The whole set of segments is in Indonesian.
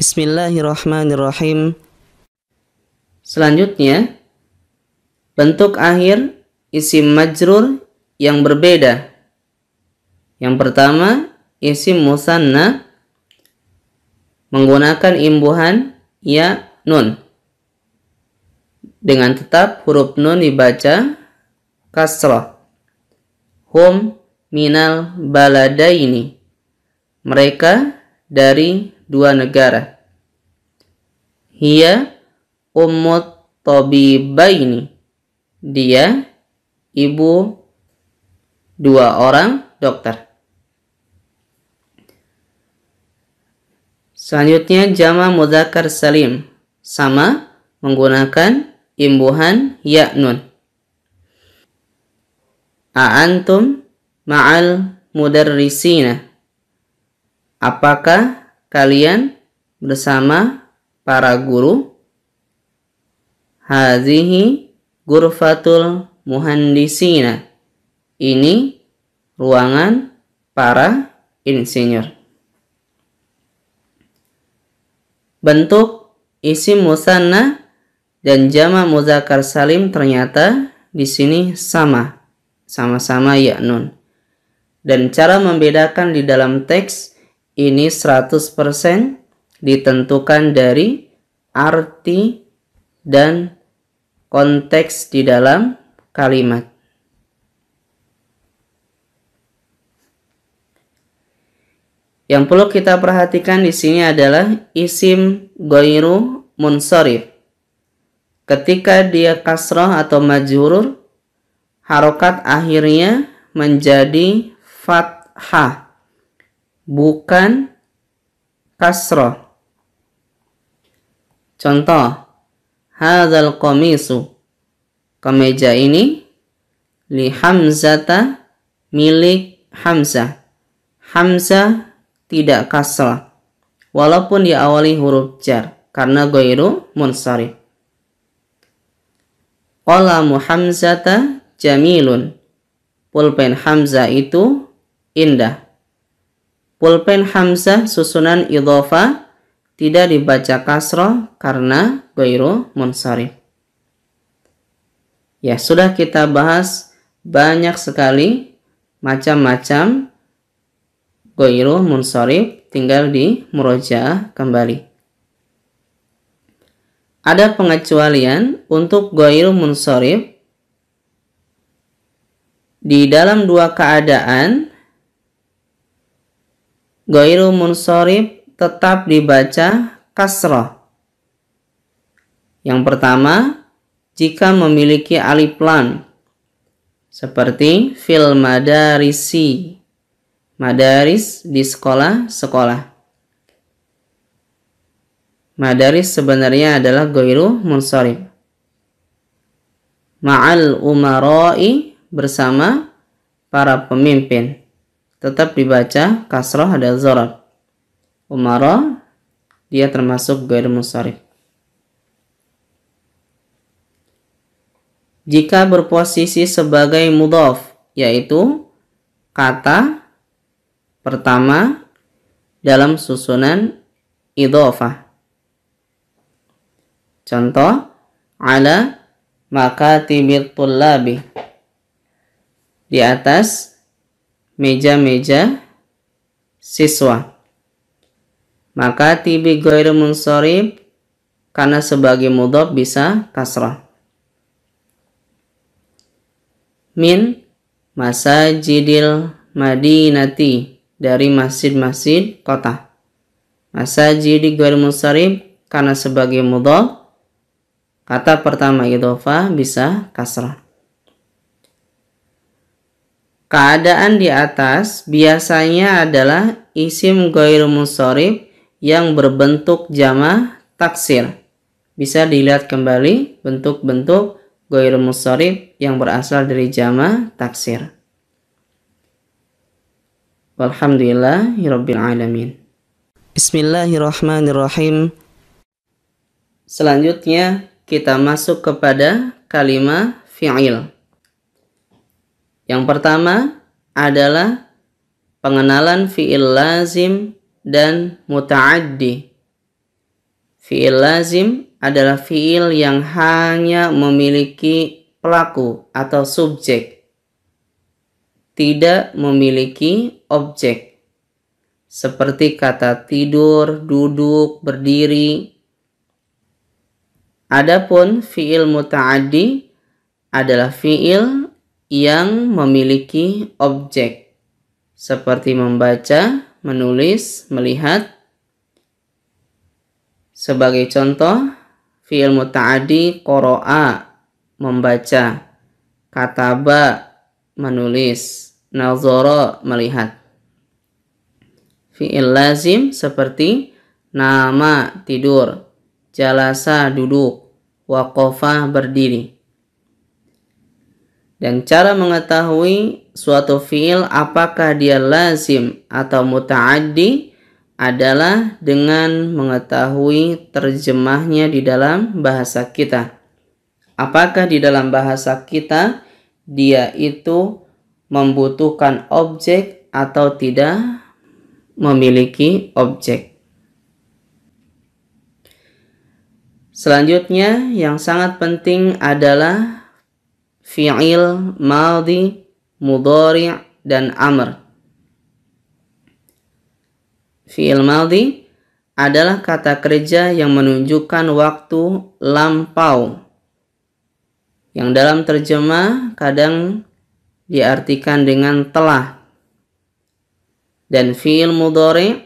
Bismillahirrahmanirrahim. Selanjutnya, bentuk akhir isim majrur yang berbeda. Yang pertama, isim musanna menggunakan imbuhan ya nun. Dengan tetap huruf nun dibaca kasrah. Hum minal baladaini. Mereka dari dua negara. Hiya ummut tabibaini. Dia ibu dua orang dokter. Selanjutnya jama mudzakkar salim sama menggunakan imbuhan ya nun. A'antum ma'al mudarrisina. Apakah kalian bersama para guru? Hazihi ghurfatul muhandisina. Ini ruangan para insinyur. Bentuk isim musanna dan jama mudzakkar salim ternyata di sini sama-sama ya nun. Dan cara membedakan di dalam teks ini 100% ditentukan dari arti dan konteks di dalam kalimat. Yang perlu kita perhatikan di sini adalah isim ghairu munsharif. Ketika dia kasrah atau majrur, harokat akhirnya menjadi fathah, bukan kasrah. Contoh, hadzal qamisu. Kemeja ini li Hamzata, milik Hamzah. Hamzah tidak kasrah walaupun diawali huruf jar karena ghairu munsharif. Qalamu Hamzata jamilun. Pulpen Hamzah itu indah. Pulpen Hamzah susunan idhofah tidak dibaca kasrah karena ghairu munsharif. Ya, sudah kita bahas banyak sekali macam-macam ghairu munsharif, tinggal di murojaah kembali. Ada pengecualian untuk ghairu munsharif di dalam dua keadaan. Ghairu munsharif tetap dibaca kasrah. Yang pertama, jika memiliki alif lam seperti fil madarisi. Madaris di sekolah. Madaris sebenarnya adalah ghairu munsharif. Ma'al umara'i, bersama para pemimpin, tetap dibaca kasrah, ada zarab. Umara dia termasuk ghairu munsharif. Jika berposisi sebagai mudhaf, yaitu kata pertama dalam susunan idhofah. Contoh, ala makatibit tullabi. Di atas meja-meja siswa. Makatibi ghairu munsharif karena sebagai mudhaf bisa kasrah. Min masajidil madinati, dari masjid-masjid kota. Masajidi ghairu munsharif karena sebagai mudhaf, kata pertama idhofah bisa kasrah. Keadaan di atas biasanya adalah isim ghairu munsharif yang berbentuk jama' taksir. Bisa dilihat kembali bentuk-bentuk ghairu munsharif yang berasal dari jama' taksir. Walhamdulillahirabbil alamin. Bismillahirrahmanirrahim. Selanjutnya kita masuk kepada kalimat fi'il. Yang pertama adalah pengenalan fi'il lazim dan muta'addi. Fi'il lazim adalah fi'il yang hanya memiliki pelaku atau subjek, tidak memiliki objek. Seperti kata tidur, duduk, berdiri. Adapun fi'il muta'addi adalah fi'il yang memiliki objek. Seperti membaca, menulis, melihat. Sebagai contoh, fi'il muta'addi qara'a, membaca, kataba, menulis, nazara, melihat. Fi'il lazim seperti nama, tidur, jalasa, duduk, waqafa, berdiri. Dan cara mengetahui suatu fi'il apakah dia lazim atau muta'addi adalah dengan mengetahui terjemahnya di dalam bahasa kita. Apakah di dalam bahasa kita dia itu membutuhkan objek atau tidak memiliki objek. Selanjutnya yang sangat penting adalah fi'il madhi, mudhari' dan amr. Fi'il madhi adalah kata kerja yang menunjukkan waktu lampau, yang dalam terjemah kadang diartikan dengan telah. Dan fi'il mudhari'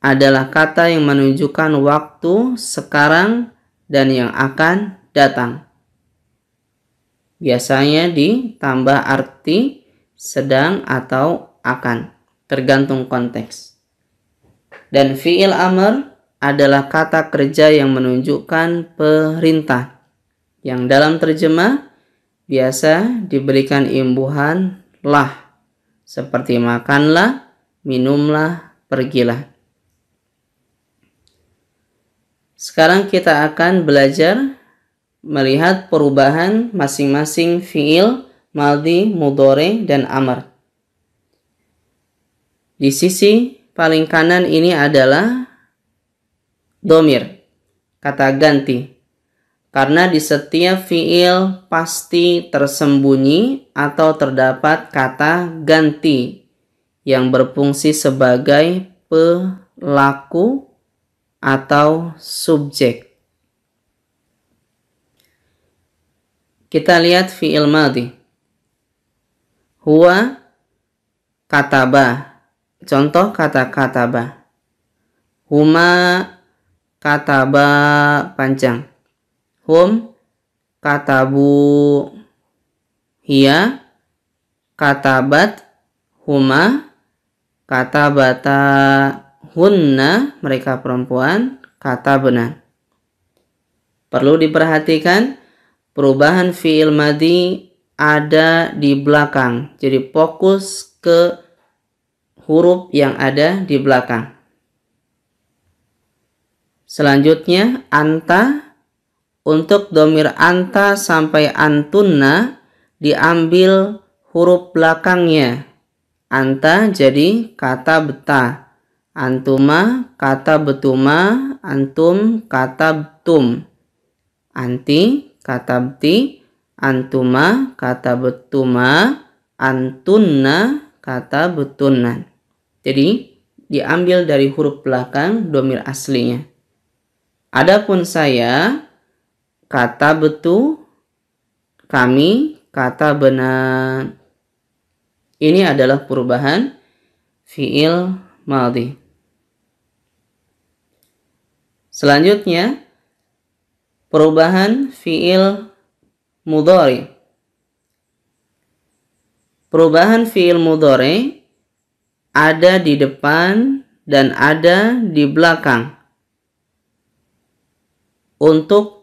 adalah kata yang menunjukkan waktu sekarang dan yang akan datang. Biasanya ditambah arti sedang atau akan, tergantung konteks. Dan fi'il amr adalah kata kerja yang menunjukkan perintah, yang dalam terjemah biasa diberikan imbuhan lah, seperti makanlah, minumlah, pergilah. Sekarang kita akan belajar melihat perubahan masing-masing fi'il madhi, mudhari, dan amr. Di sisi paling kanan ini adalah domir, kata ganti. Karena di setiap fi'il pasti tersembunyi atau terdapat kata ganti yang berfungsi sebagai pelaku atau subjek. Kita lihat fi'il madhi. Huwa kataba. Contoh kata kataba. Huma kataba panjang. Hum katabu. Hiya katabat. Huma katabata. Hunna mereka perempuan, katabna. Perlu diperhatikan perubahan fi'il madhi ada di belakang. Jadi fokus ke huruf yang ada di belakang. Selanjutnya anta. Untuk domir anta sampai antunna diambil huruf belakangnya. Anta jadi kata beta. Antuma kata betuma. Antum kata betum. Anti kata beti. Antuma kata betuma. Antunna kata betunna. Jadi diambil dari huruf belakang domir aslinya. Adapun saya kata betu, kami kata benar. Ini adalah perubahan fi'il madhi. Selanjutnya perubahan fi'il mudhari. Perubahan fi'il mudhari ada di depan dan ada di belakang. Untuk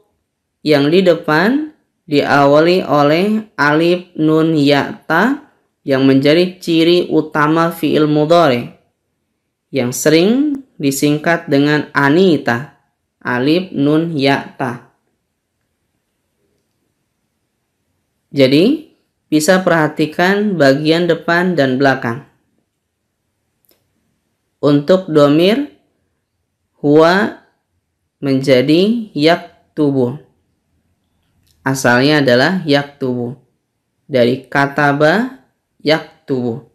yang di depan diawali oleh alif nun ya ta yang menjadi ciri utama fi'il mudhari yang sering disingkat dengan anita. Alif nun ya ta. Jadi bisa perhatikan bagian depan dan belakang. Untuk domir huwa menjadi yaktubu. Asalnya adalah yaktubu. Dari kataba yaktubu.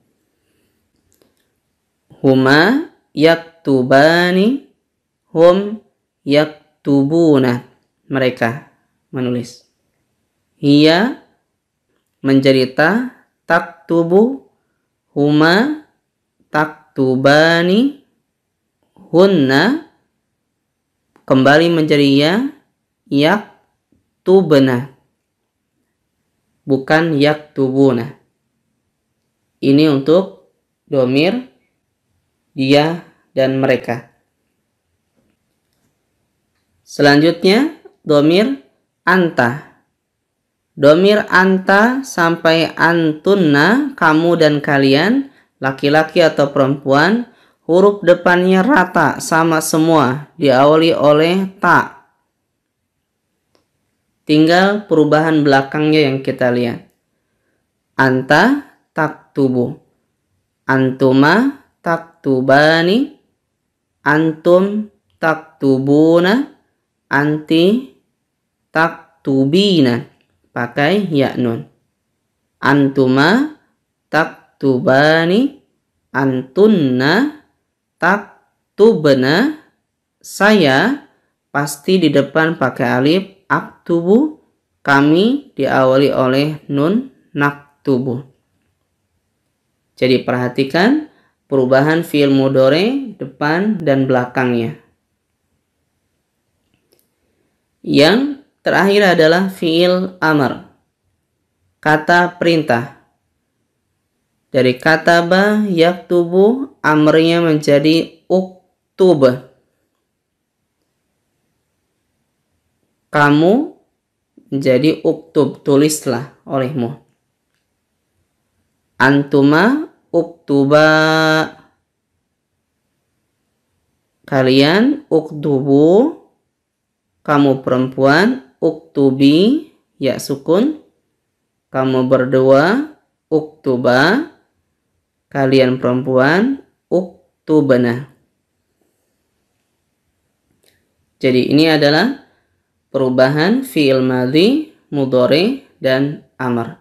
Huma yaktubani, hum yaktubuna. Mereka menulis. Hiya menjadi ta, taktubu, huma taktubani, hunna kembali menjadi ya, yaktubna, bukan yaktubuna. Ini untuk domir dia dan mereka. Selanjutnya domir anta. Domir anta sampai antunna, kamu dan kalian, laki-laki atau perempuan, huruf depannya rata, sama semua, diawali oleh ta. Tinggal perubahan belakangnya yang kita lihat. Anta taktubu, antuma taktubani, antum taktubuna, anti taktubina. Pakai ya nun. Antuma taktubani, antunna taktubna. Saya pasti di depan pakai alif aktubu, kami diawali oleh nun naktubu. Jadi perhatikan perubahan fi'il mudhari depan dan belakangnya. Yang terakhir adalah fi'il amr, kata perintah. Dari kataba yaktubu, amrnya menjadi uktub. Kamu menjadi uktub, tulislah olehmu. Antuma uktuba, kalian uktubu, kamu perempuan, uktubi, ya sukun, kamu berdua, uktuba, kalian perempuan, uktubana. Jadi ini adalah perubahan fi'il madhi, mudhari, dan amr.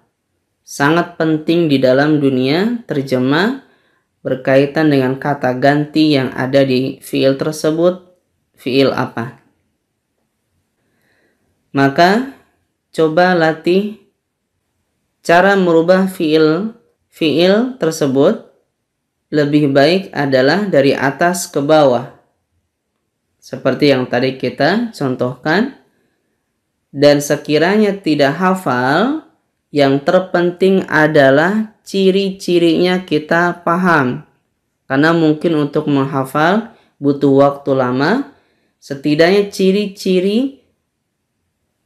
Sangat penting di dalam dunia terjemah berkaitan dengan kata ganti yang ada di fi'il tersebut, fi'il apa. Maka coba latih cara merubah fi'il tersebut. Lebih baik adalah dari atas ke bawah. Seperti yang tadi kita contohkan. Dan sekiranya tidak hafal, yang terpenting adalah ciri-cirinya kita paham. Karena mungkin untuk menghafal butuh waktu lama. Setidaknya ciri-ciri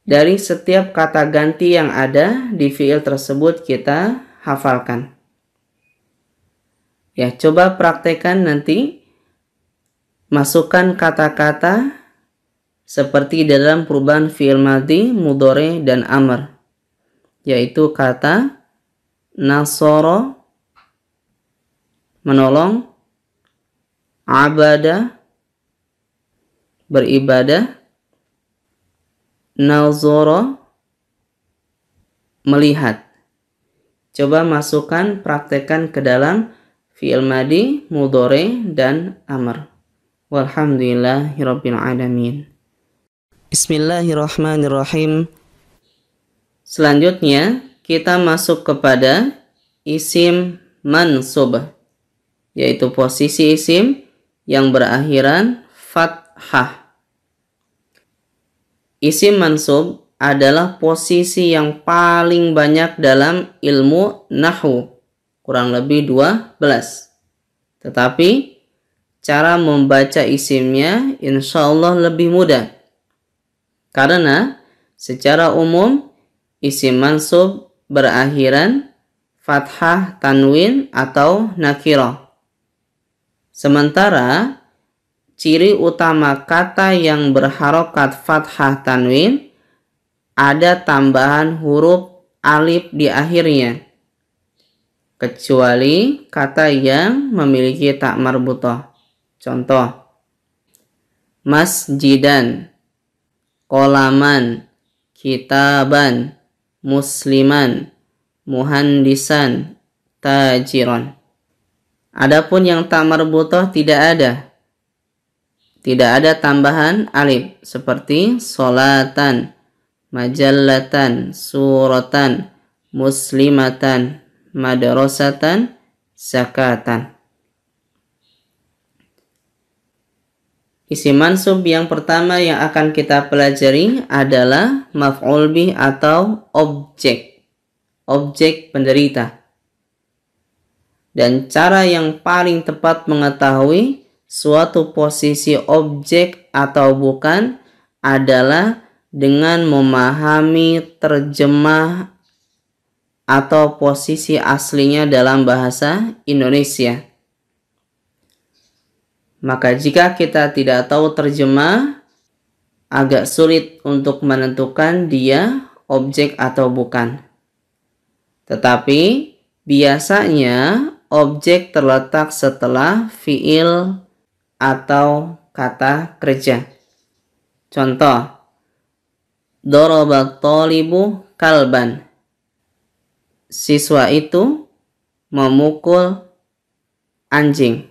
dari setiap kata ganti yang ada di fi'il tersebut kita hafalkan. Ya, coba praktekkan nanti. Masukkan kata-kata seperti dalam perubahan fi'il madhi, mudhari, dan amr. Yaitu kata nasoro, menolong, abada, beribadah, nazoro, melihat. Coba masukkan, praktekkan ke dalam fi'il madhi, mudhari, dan amr. Walhamdulillahirabbil alamin. Bismillahirrahmanirrahim. Selanjutnya kita masuk kepada isim mansub, yaitu posisi isim yang berakhiran fathah. Isim mansub adalah posisi yang paling banyak dalam ilmu nahwu, kurang lebih 12. Tetapi cara membaca isimnya insya Allah lebih mudah. Karena secara umum isim mansub berakhiran fathah tanwin atau nakirah. Sementara ciri utama kata yang berharokat fathah tanwin ada tambahan huruf alif di akhirnya. Kecuali kata yang memiliki tak marbutah. Contoh, masjidan, qolaman, kitaban, musliman, muhandisan, tajiran. Adapun yang tak marbutoh tidak ada. Tidak ada tambahan alif seperti solatan, majallatan, suratan, muslimatan, madrasatan, zakatan. Isim mansub yang pertama yang akan kita pelajari adalah maf'ul bih atau objek. Objek penderita. Dan cara yang paling tepat mengetahui suatu posisi objek atau bukan adalah dengan memahami terjemah atau posisi aslinya dalam bahasa Indonesia. Maka jika kita tidak tahu terjemah, agak sulit untuk menentukan dia objek atau bukan. Tetapi biasanya objek terletak setelah fiil atau kata kerja. Contoh, darabat thalibu kalban. Siswa itu memukul anjing.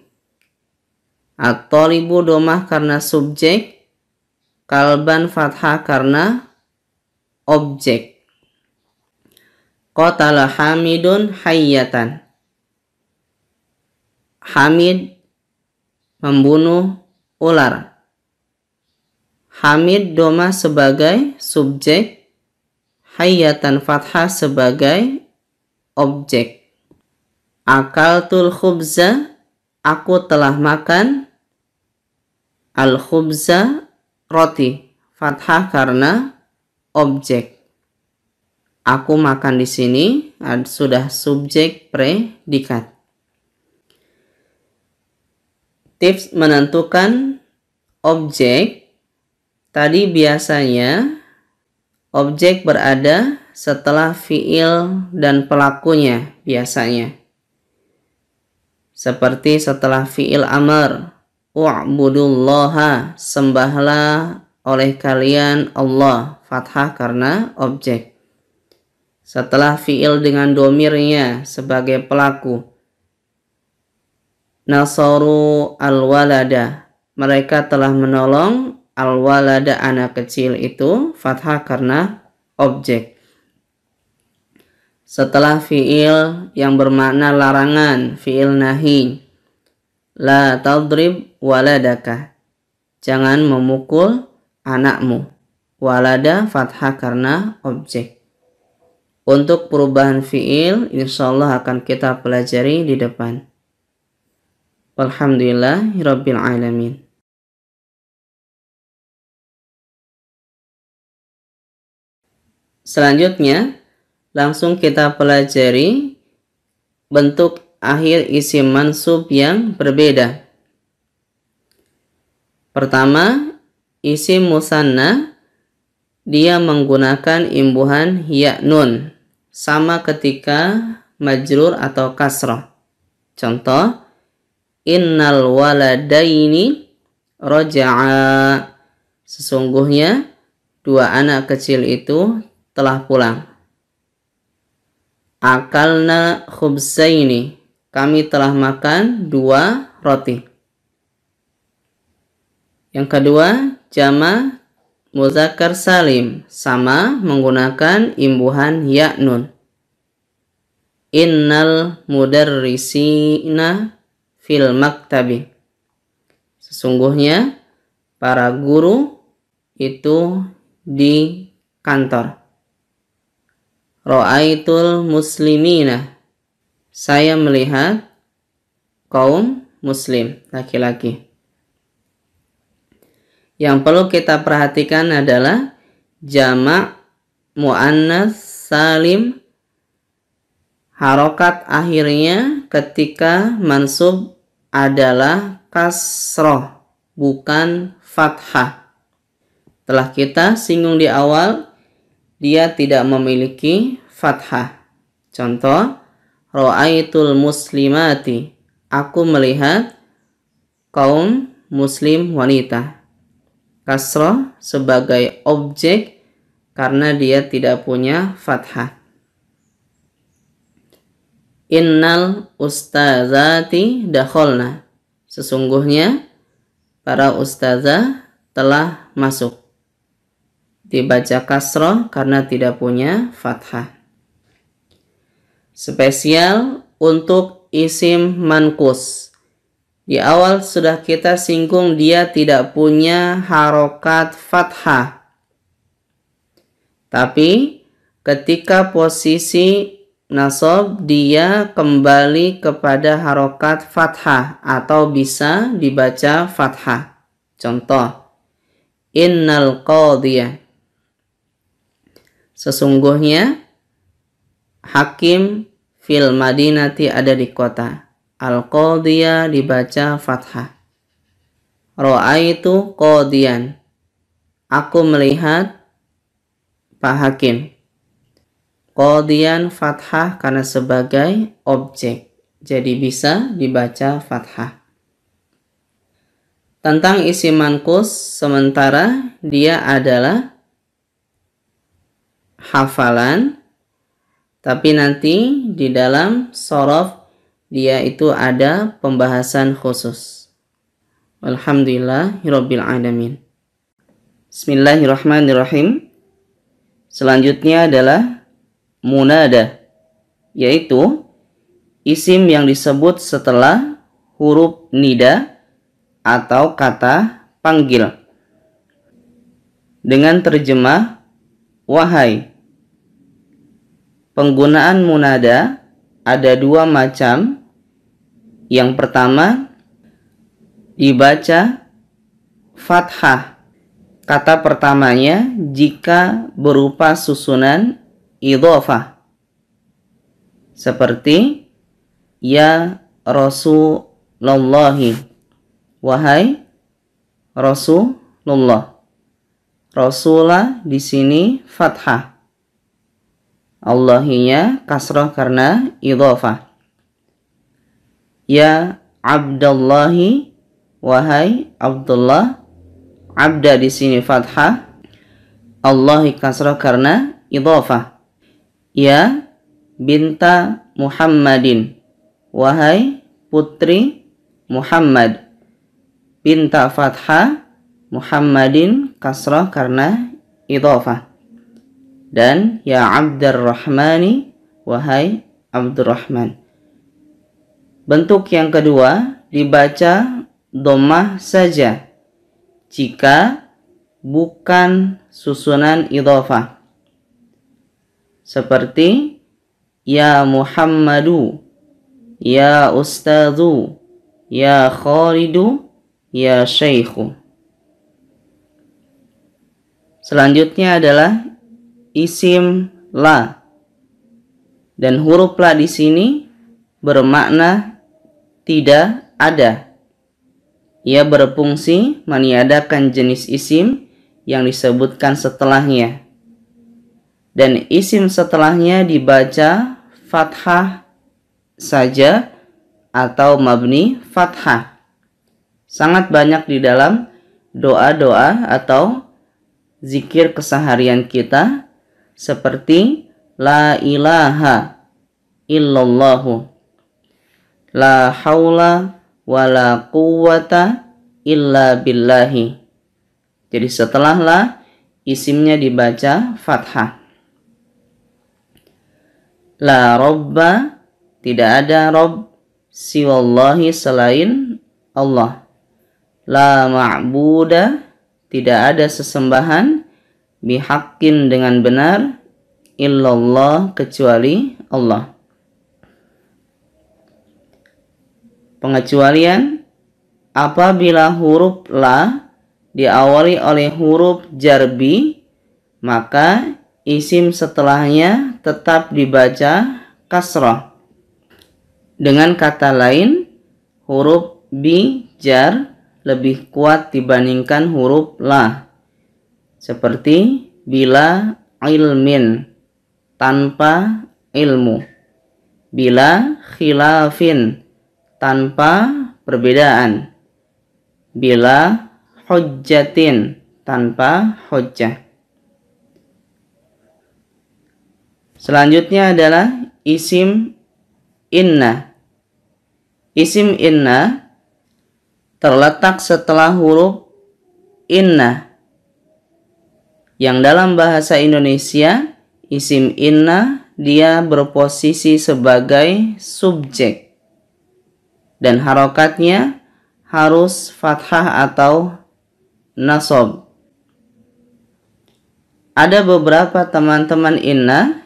At-thalibu domah karena subjek, kalban fathah karena objek. Qatala Hamidun hayyatan. Hamid membunuh ular. Hamid domah sebagai subjek, hayyatan fathah sebagai objek. Akaltul khubza, aku telah makan. Al-khubza, roti, fathah karena objek. Aku makan di sini sudah subjek predikat. Tips menentukan objek. Tadi biasanya objek berada setelah fiil dan pelakunya biasanya. Seperti setelah fiil amar, u'budullaha, sembahlah oleh kalian Allah, fathah karena objek. Setelah fiil dengan domirnya sebagai pelaku, nasaru al-walada, mereka telah menolong al-walada, anak kecil itu, fathah karena objek. Setelah fiil yang bermakna larangan, fiil nahi, la tadrib waladaka, jangan memukul anakmu. Walada fathah karena objek. Untuk perubahan fiil insyaallah akan kita pelajari di depan. Alhamdulillahirabbil alamin. Selanjutnya langsung kita pelajari bentuk akhir isim mansub yang berbeda. Pertama, isim musanna, dia menggunakan imbuhan ya nun, sama ketika majrur atau kasrah. Contoh, innal waladaini roja'a, sesungguhnya dua anak kecil itu telah pulang. Akalna khubzaini, kami telah makan 2 roti. Yang kedua, jama muzakkar salim, sama menggunakan imbuhan ya nun. Innal mudarrisina fil maktabi, sesungguhnya para guru itu di kantor. Ra'aitul muslimina, saya melihat kaum muslim laki-laki. Yang perlu kita perhatikan adalah jamak muannats salim, harokat akhirnya ketika mansub adalah kasroh, bukan fathah. Telah kita singgung di awal, dia tidak memiliki fathah. Contoh, ra'aitul muslimati, aku melihat kaum muslim wanita. kasroh sebagai objek karena dia tidak punya fathah. Innal ustazati dakholna. Sesungguhnya para ustazah telah masuk. Dibaca kasroh karena tidak punya fathah. Spesial untuk isim mankus. Di awal sudah kita singgung dia tidak punya harokat fathah. Tapi ketika posisi nasab dia kembali kepada harokat fathah atau bisa dibaca fathah. Contoh, innal qadiyah. Sesungguhnya hakim fil madinati ada di kota. Al-qadiyah dibaca fathah. Ra'aitu qadiyan. Aku melihat Pak Hakim. Qadiyan fathah karena sebagai objek. Jadi bisa dibaca fathah. Tentang isim manqus sementara dia adalah hafalan, tapi nanti di dalam shorof dia itu ada pembahasan khusus. Alhamdulillahirabbil alamin. Bismillahirrahmanirrahim. Selanjutnya adalah munada, yaitu isim yang disebut setelah huruf nida atau kata panggil. Dengan terjemah wahai. Penggunaan munada ada dua macam. Yang pertama dibaca fathah. Kata pertamanya jika berupa susunan idhofah. Seperti ya Rasulullahi. Wahai Rasulullah. Rasulah di sini fathah. Allahinya kasrah karena idhofah. Ya Abdallahi. Wahai Abdullah. Abda di sini fathah. Allahi kasrah karena idhofah. Ya binta Muhammadin. Wahai putri Muhammad. Binta fathah. Muhammadin kasrah karena idhofah. Dan ya Abdurrahmani. Wahai Abdurrahman. Bentuk yang kedua dibaca dhammah saja jika bukan susunan idhofah. Seperti ya Muhammadu, ya Ustadzu, ya Khalidu, ya Syekhu. Selanjutnya adalah isim la. Dan huruf la di sini bermakna tidak ada. Ia berfungsi meniadakan jenis isim yang disebutkan setelahnya. Dan isim setelahnya dibaca fathah saja atau mabni fathah. Sangat banyak di dalam doa-doa atau zikir keseharian kita seperti la ilaha illallahu, la haula wa la quwwata illa billahi. Jadi setelah la isimnya dibaca fathah. La robba, tidak ada rob siwallahi selain Allah. La ma'buda, tidak ada sesembahan bihaqqin dengan benar illallah kecuali Allah. Pengecualian apabila huruf la diawali oleh huruf jarbi, maka isim setelahnya tetap dibaca kasrah. Dengan kata lain, huruf bi jar lebih kuat dibandingkan huruf la. Seperti bila ilmin, tanpa ilmu. Bila khilafin, tanpa perbedaan. Bila hujjatin, tanpa hujjah. Selanjutnya adalah isim inna. Isim inna terletak setelah huruf inna. Yang dalam bahasa Indonesia, isim inna dia berposisi sebagai subjek. Dan harokatnya harus fathah atau nasab. Ada beberapa teman-teman inna,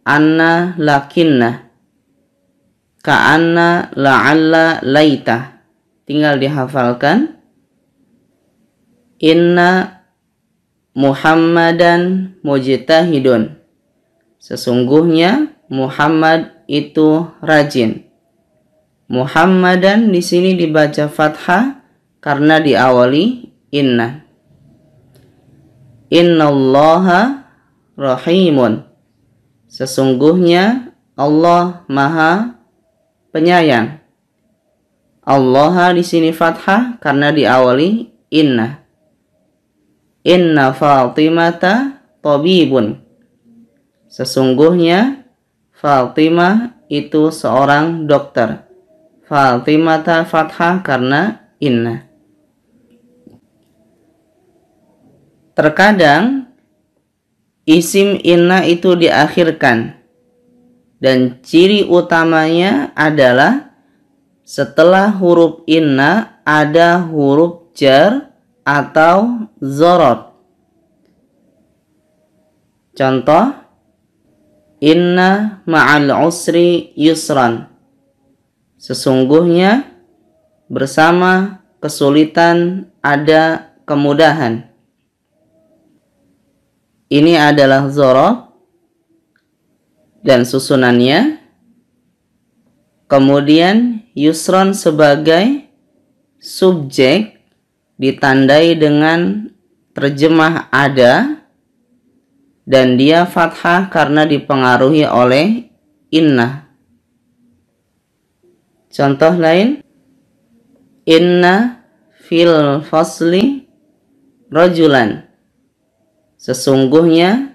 anna, lakinna, ka'anna, la'alla, laita. Tinggal dihafalkan. Inna Muhammadan mujtahidun. Sesungguhnya Muhammad itu rajin. Muhammadan di sini dibaca fathah karena diawali inna. Innallaha rahimun. Sesungguhnya Allah Maha Penyayang. Allah di sini fathah karena diawali inna. Inna Fatimata tabibun. Sesungguhnya Fatimah itu seorang dokter. Fatimata fathah karena inna. Terkadang isim inna itu diakhirkan. Dan ciri utamanya adalah setelah huruf inna ada huruf jar atau zorot. Contoh, inna ma'al usri yusran. Sesungguhnya bersama kesulitan ada kemudahan. Ini adalah zorot dan susunannya. Kemudian yusron sebagai subjek ditandai dengan terjemah ada dan dia fathah karena dipengaruhi oleh inna. Contoh lain, inna fil fasli rajulan. Sesungguhnya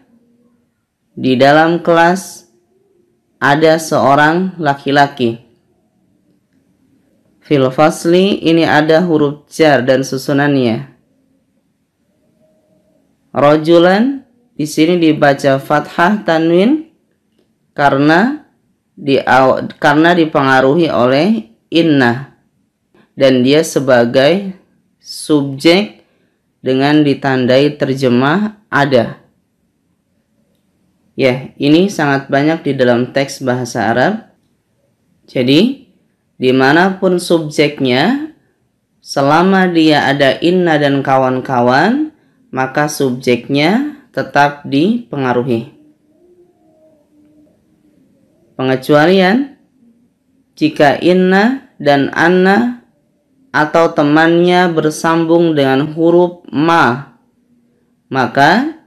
di dalam kelas ada seorang laki-laki. Fil fasli ini ada huruf jar dan susunannya. Rajulan di sini dibaca fathah tanwin karena dipengaruhi oleh inna dan dia sebagai subjek dengan ditandai terjemah ada. Ya, ini sangat banyak di dalam teks bahasa Arab. Jadi, dimanapun subjeknya, selama dia ada inna dan kawan-kawan, maka subjeknya tetap dipengaruhi. Pengecualian, jika inna dan anna atau temannya bersambung dengan huruf ma, maka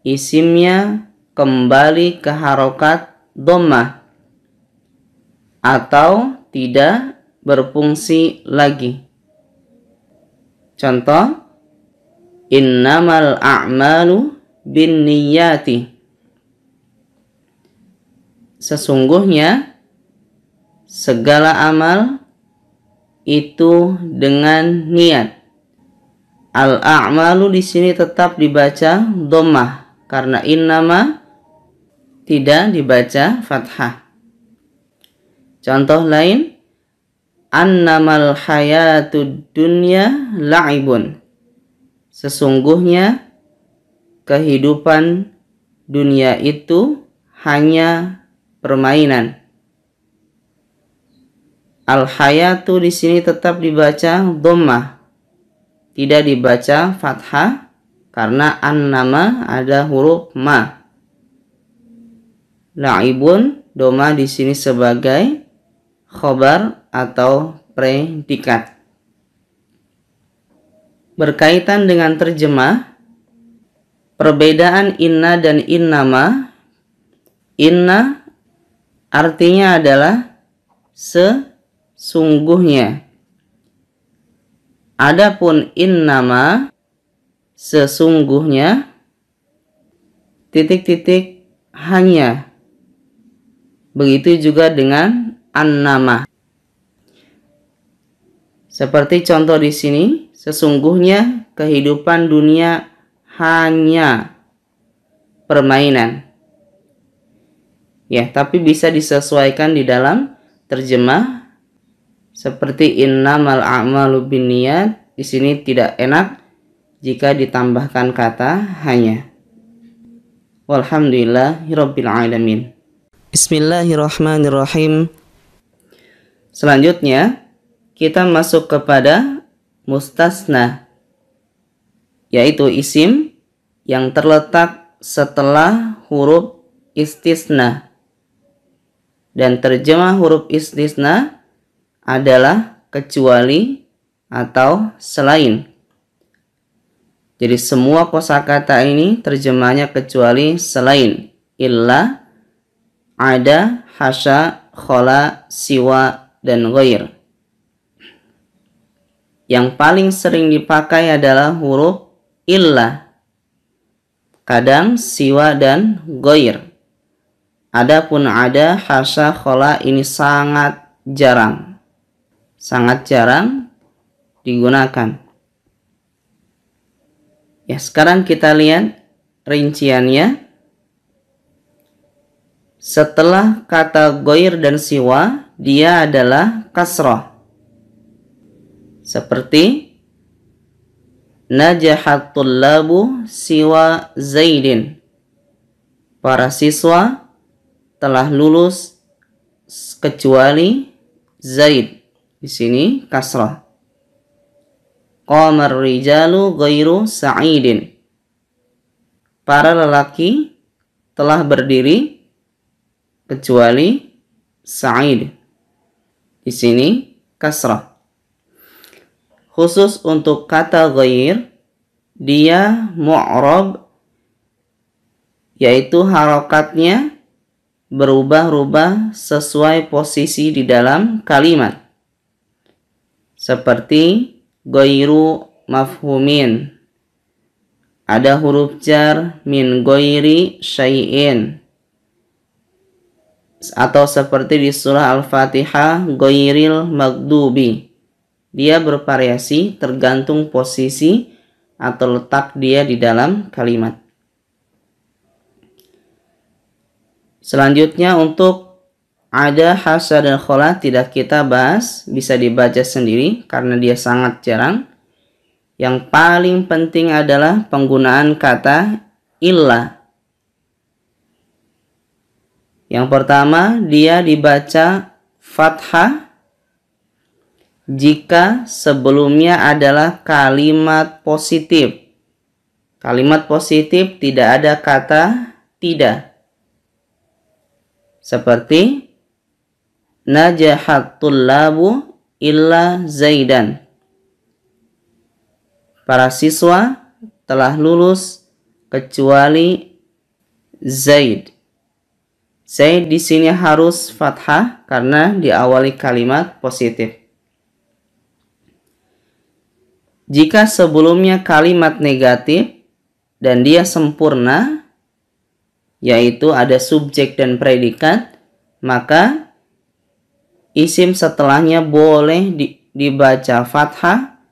isimnya kembali ke harokat dhammah atau tidak berfungsi lagi. Contoh, innamal a'malu binniyati. Sesungguhnya segala amal itu dengan niat. Al-a'malu di sini tetap dibaca dhammah karena innama tidak dibaca fathah. Contoh lain, annamal hayatud dunya la'ibun. Sesungguhnya kehidupan dunia itu hanya permainan. Al-hayatu di sini tetap dibaca dhammah, tidak dibaca fathah karena annama ada huruf ma. La'ibun doma di sini sebagai khobar atau predikat. Berkaitan dengan terjemah, perbedaan inna dan innama. Inna artinya adalah sesungguhnya. Adapun innama, sesungguhnya, titik-titik, hanya. Begitu juga dengan annama. Seperti contoh di sini, sesungguhnya kehidupan dunia hanya permainan. Ya, tapi bisa disesuaikan di dalam terjemah seperti innamal a'malu binniyat. Di sini tidak enak jika ditambahkan kata hanya. Walhamdulillahirabbil alamin. Bismillahirrahmanirrahim. Selanjutnya kita masuk kepada mustasna, yaitu isim yang terletak setelah huruf istisna. Dan terjemah huruf istisna adalah kecuali atau selain. Jadi semua kosakata ini terjemahnya kecuali selain. Illa, ada, hasya, khola, siwa, dan ghair. Yang paling sering dipakai adalah huruf illa, kadang siwa dan ghair. Adapun ada, hasya, khola ini sangat jarang digunakan. Ya, sekarang kita lihat rinciannya. Setelah kata ghair dan siwa, dia adalah kasrah. Seperti najahat tullabu siwa Zaidin. Para siswa telah lulus kecuali Zaid. Di sini kasrah. Qamar rijalu ghairu Sa'idin. Para lelaki telah berdiri kecuali Sa'id. Di sini kasrah. Khusus untuk kata ghair, dia mu'rab, yaitu harokatnya berubah-ubah sesuai posisi di dalam kalimat. Seperti ghairu mafhumin. Ada huruf jar min ghairi syai'in. Atau seperti di surah Al-Fatihah ghairil maghdubi. Dia bervariasi tergantung posisi atau letak dia di dalam kalimat. Selanjutnya untuk ada, hasya, dan khola tidak kita bahas. Bisa dibaca sendiri karena dia sangat jarang. Yang paling penting adalah penggunaan kata illa. Yang pertama, dia dibaca fathah jika sebelumnya adalah kalimat positif. Kalimat positif tidak ada kata tidak. Seperti najahat tullabu illa Zaidan. Para siswa telah lulus kecuali Zaid. Zaid di sini harus fathah karena diawali kalimat positif. Jika sebelumnya kalimat negatif dan dia sempurna, yaitu ada subjek dan predikat, maka isim setelahnya boleh dibaca fathah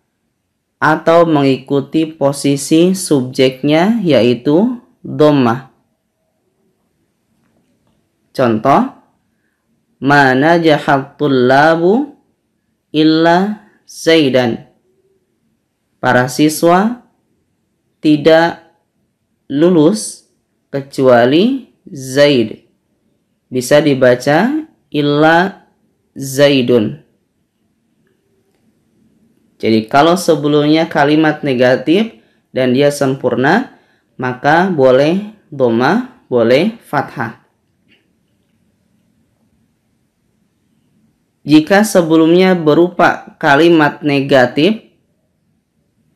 atau mengikuti posisi subjeknya, yaitu dhammah. Contoh, ma najahat tullabu illa Zaidan. Para siswa tidak lulus kecuali Zaid. Bisa dibaca illa Zaidun. Jadi kalau sebelumnya kalimat negatif dan dia sempurna, maka boleh dhammah, boleh fathah. Jika sebelumnya berupa kalimat negatif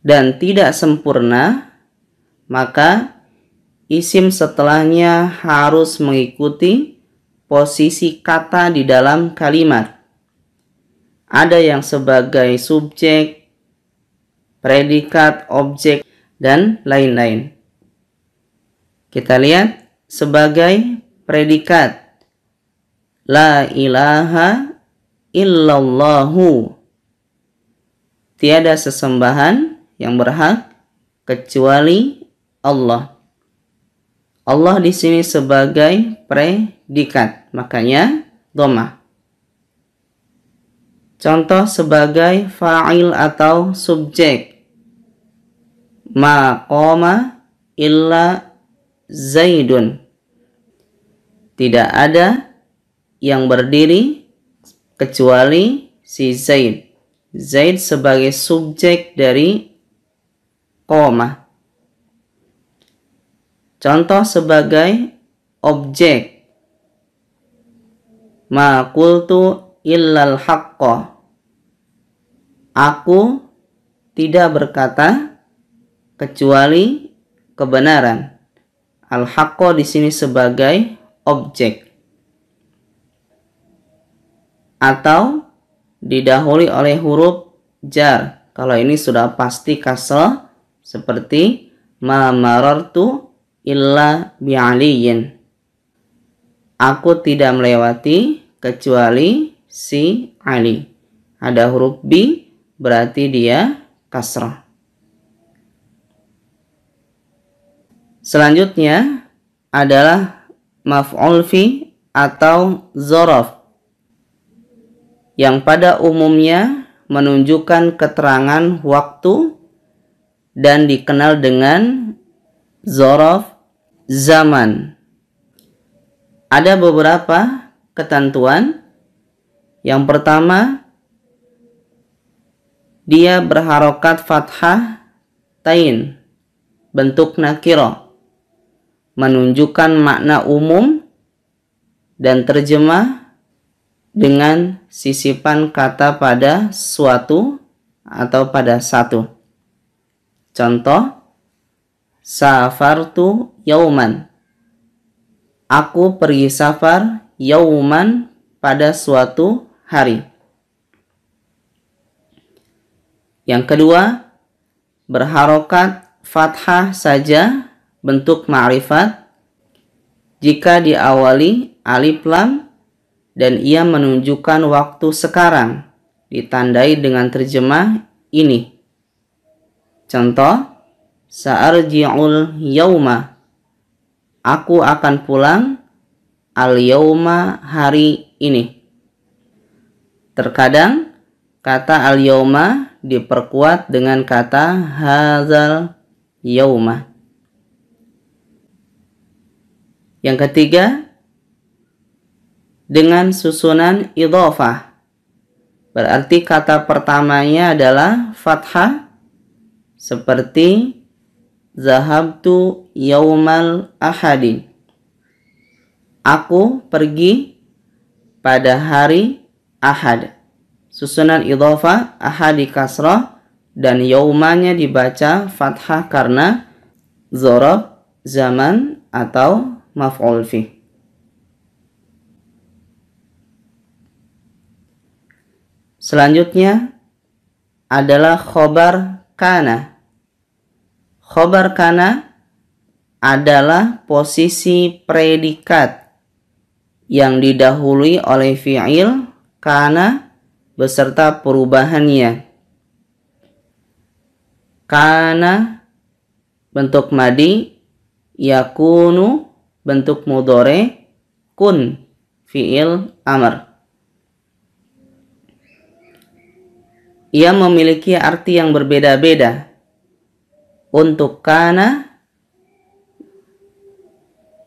dan tidak sempurna, maka isim setelahnya harus mengikuti posisi kata di dalam kalimat. Ada yang sebagai subjek, predikat, objek, dan lain-lain. Kita lihat sebagai predikat. La ilaha illallahu. Tiada sesembahan yang berhak kecuali Allah. Allah di sini sebagai predikat, makanya dhammah. Contoh sebagai fa'il atau subjek. Ma qama illa Zaidun. Tidak ada yang berdiri kecuali si Zaid. Zaid sebagai subjek dari qama. Contoh sebagai objek. Ma qultu illal haqqa. Aku tidak berkata kecuali kebenaran. Al-haqqo di sini sebagai objek. Atau didahului oleh huruf jar. Kalau ini sudah pasti kasrah, seperti ma marartu illa bi'aliyin. Aku tidak melewati kecuali si Ali. Ada huruf bi, berarti dia kasrah. Selanjutnya adalah maf'ul fi atau dzaraf, yang pada umumnya menunjukkan keterangan waktu dan dikenal dengan dzaraf zaman. Ada beberapa ketentuan. Yang pertama, dia berharokat fathah tain, bentuk nakirah, menunjukkan makna umum dan terjemah dengan sisipan kata pada suatu atau pada satu. Contoh, safartu yauman. Aku pergi safar yauman pada suatu hari. Yang kedua, berharokat fathah saja, bentuk ma'rifat, jika diawali alif lam dan ia menunjukkan waktu sekarang, ditandai dengan terjemah ini. Contoh, sa'arji'ul yauma. Aku akan pulang al-yauma, hari ini. Terkadang kata al-yauma diperkuat dengan kata hadzal yauma. Yang ketiga, dengan susunan idhofah. Berarti kata pertamanya adalah fathah, seperti zahabtu yaumal ahadi. Aku pergi pada hari Ahad. Susunan idhofah, ahadi kasrah, dan yaumanya dibaca fathah karena dzaraf zaman atau maf'ul fi. Selanjutnya adalah khobar kana. Khobar kana adalah posisi predikat yang didahului oleh fi'il kana beserta perubahannya. Kana bentuk madi, yakunu bentuk mudhari, kun fi'il amr. Ia memiliki arti yang berbeda-beda. Untuk kana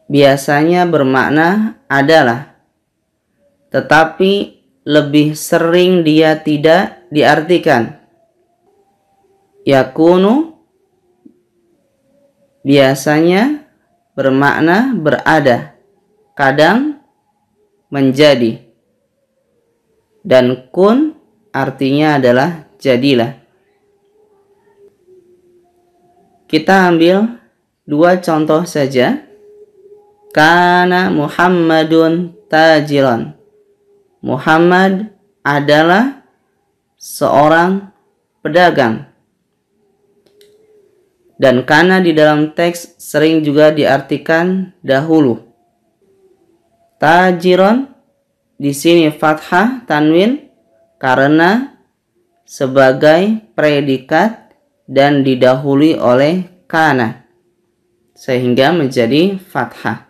biasanya bermakna adalah, tetapi lebih sering dia tidak diartikan. Yakunu biasanya bermakna berada, kadang menjadi. Dan kun artinya adalah jadilah. Kita ambil dua contoh saja. Kana Muhammadun tajiran. Muhammad adalah seorang pedagang. Dan kana di dalam teks sering juga diartikan dahulu. Tajiron di sini fathah tanwin karena sebagai predikat dan didahului oleh kana sehingga menjadi fathah.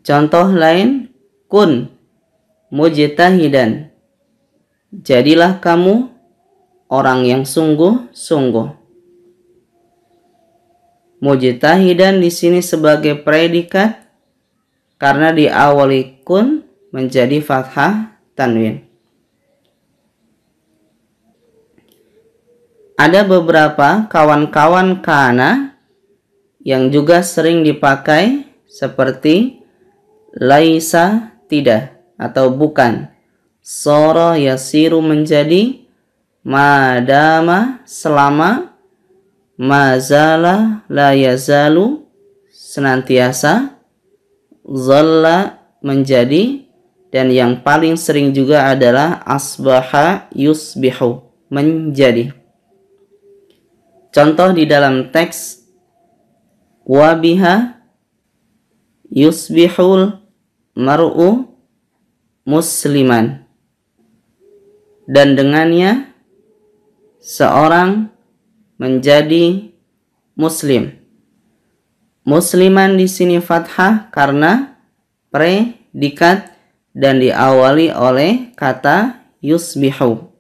Contoh lain, kun mujtahidan. Jadilah kamu orang yang sungguh-sungguh. Mujtahidan di sini sebagai predikat karena diawali kun menjadi fathah tanwin. Ada beberapa kawan-kawan kana yang juga sering dipakai seperti laisa tidak atau bukan. Soro yasiru menjadi, madama selama, mazala la yazalu senantiasa, zalla menjadi, dan yang paling sering juga adalah asbaha yusbihu menjadi. Contoh di dalam teks, wabiha yusbihul mar'u musliman. Dan dengannya seorang menjadi muslim. Musliman di sini fathah karena predikat dan diawali oleh kata yusbihu.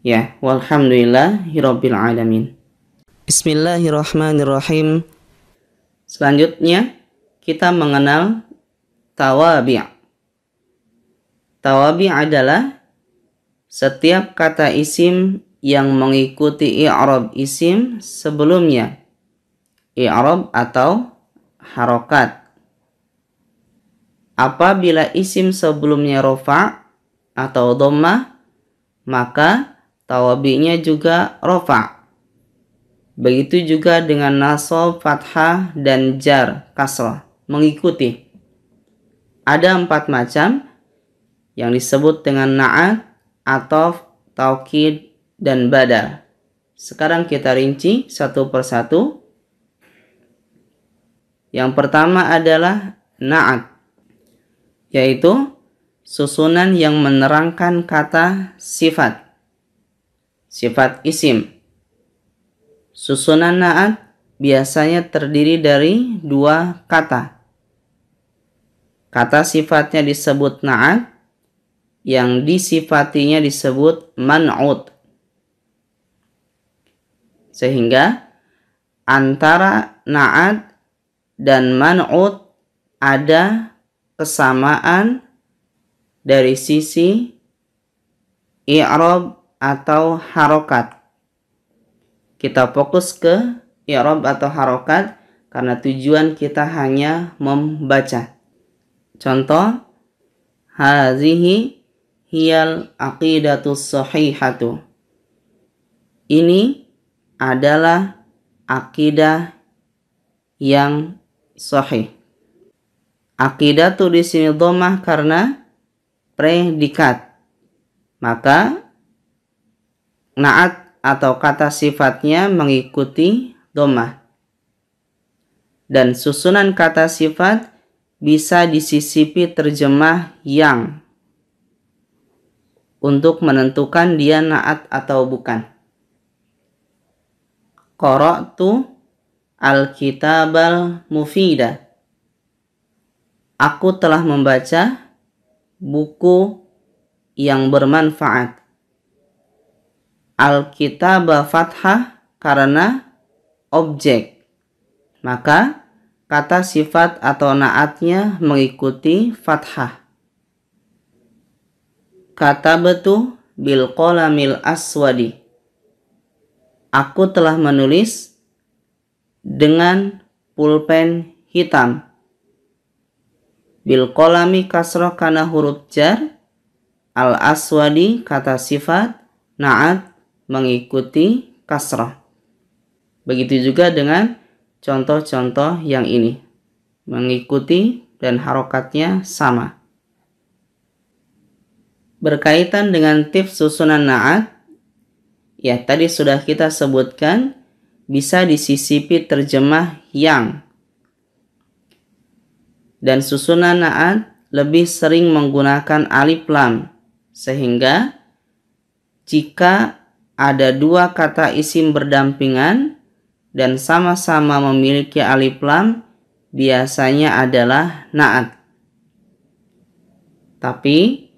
Ya, walhamdulillahirabbil alamin. Bismillahirrahmanirrahim. Selanjutnya kita mengenal tawabi'. Tawabi' adalah setiap kata isim yang mengikuti i'rab isim sebelumnya, i'rab atau harokat. Apabila isim sebelumnya rofa atau dhammah, maka tawabi'nya juga rofa. Begitu juga dengan nasab, fathah, dan jar, kasrah, mengikuti. Ada 4 macam yang disebut dengan na'at, atof, taukid, dan badal. Sekarang kita rinci satu persatu. Yang pertama adalah na'at, yaitu susunan yang menerangkan kata sifat, sifat isim. Susunan na'at biasanya terdiri dari 2 kata. Kata sifatnya disebut na'at, yang disifatinya disebut man'ut. Sehingga antara na'at dan man'ut ada kesamaan dari sisi i'rab atau harokat. Kita fokus ke i'rab atau harokat karena tujuan kita hanya membaca. Contoh, hazihi hiyal aqidatus sahihatu. Ini adalah akidah yang sahih. Aqidatu di sini dhammah karena predikat. Maka na'at atau kata sifatnya mengikuti dhammah. Dan susunan kata sifat bisa disisipi terjemah yang untuk menentukan dia na'at atau bukan. Qara'tu al-kitabal mufida. Aku telah membaca buku yang bermanfaat. Al-kitaba fathah karena objek. Maka kata sifat atau na'atnya mengikuti fathah. Katabtu bil qalamil aswadi. Aku telah menulis dengan pulpen hitam. Bil qalami kasrah karena huruf jar. Al aswadi kata sifat. Na'at mengikuti kasrah. Begitu juga dengan contoh-contoh yang ini. Mengikuti dan harokatnya sama. Berkaitan dengan tips susunan na'at, ya tadi sudah kita sebutkan, bisa disisipi terjemah yang. Dan susunan na'at lebih sering menggunakan alif lam, sehingga jika ada dua kata isim berdampingan dan sama-sama memiliki alif lam, biasanya adalah na'at. Tapi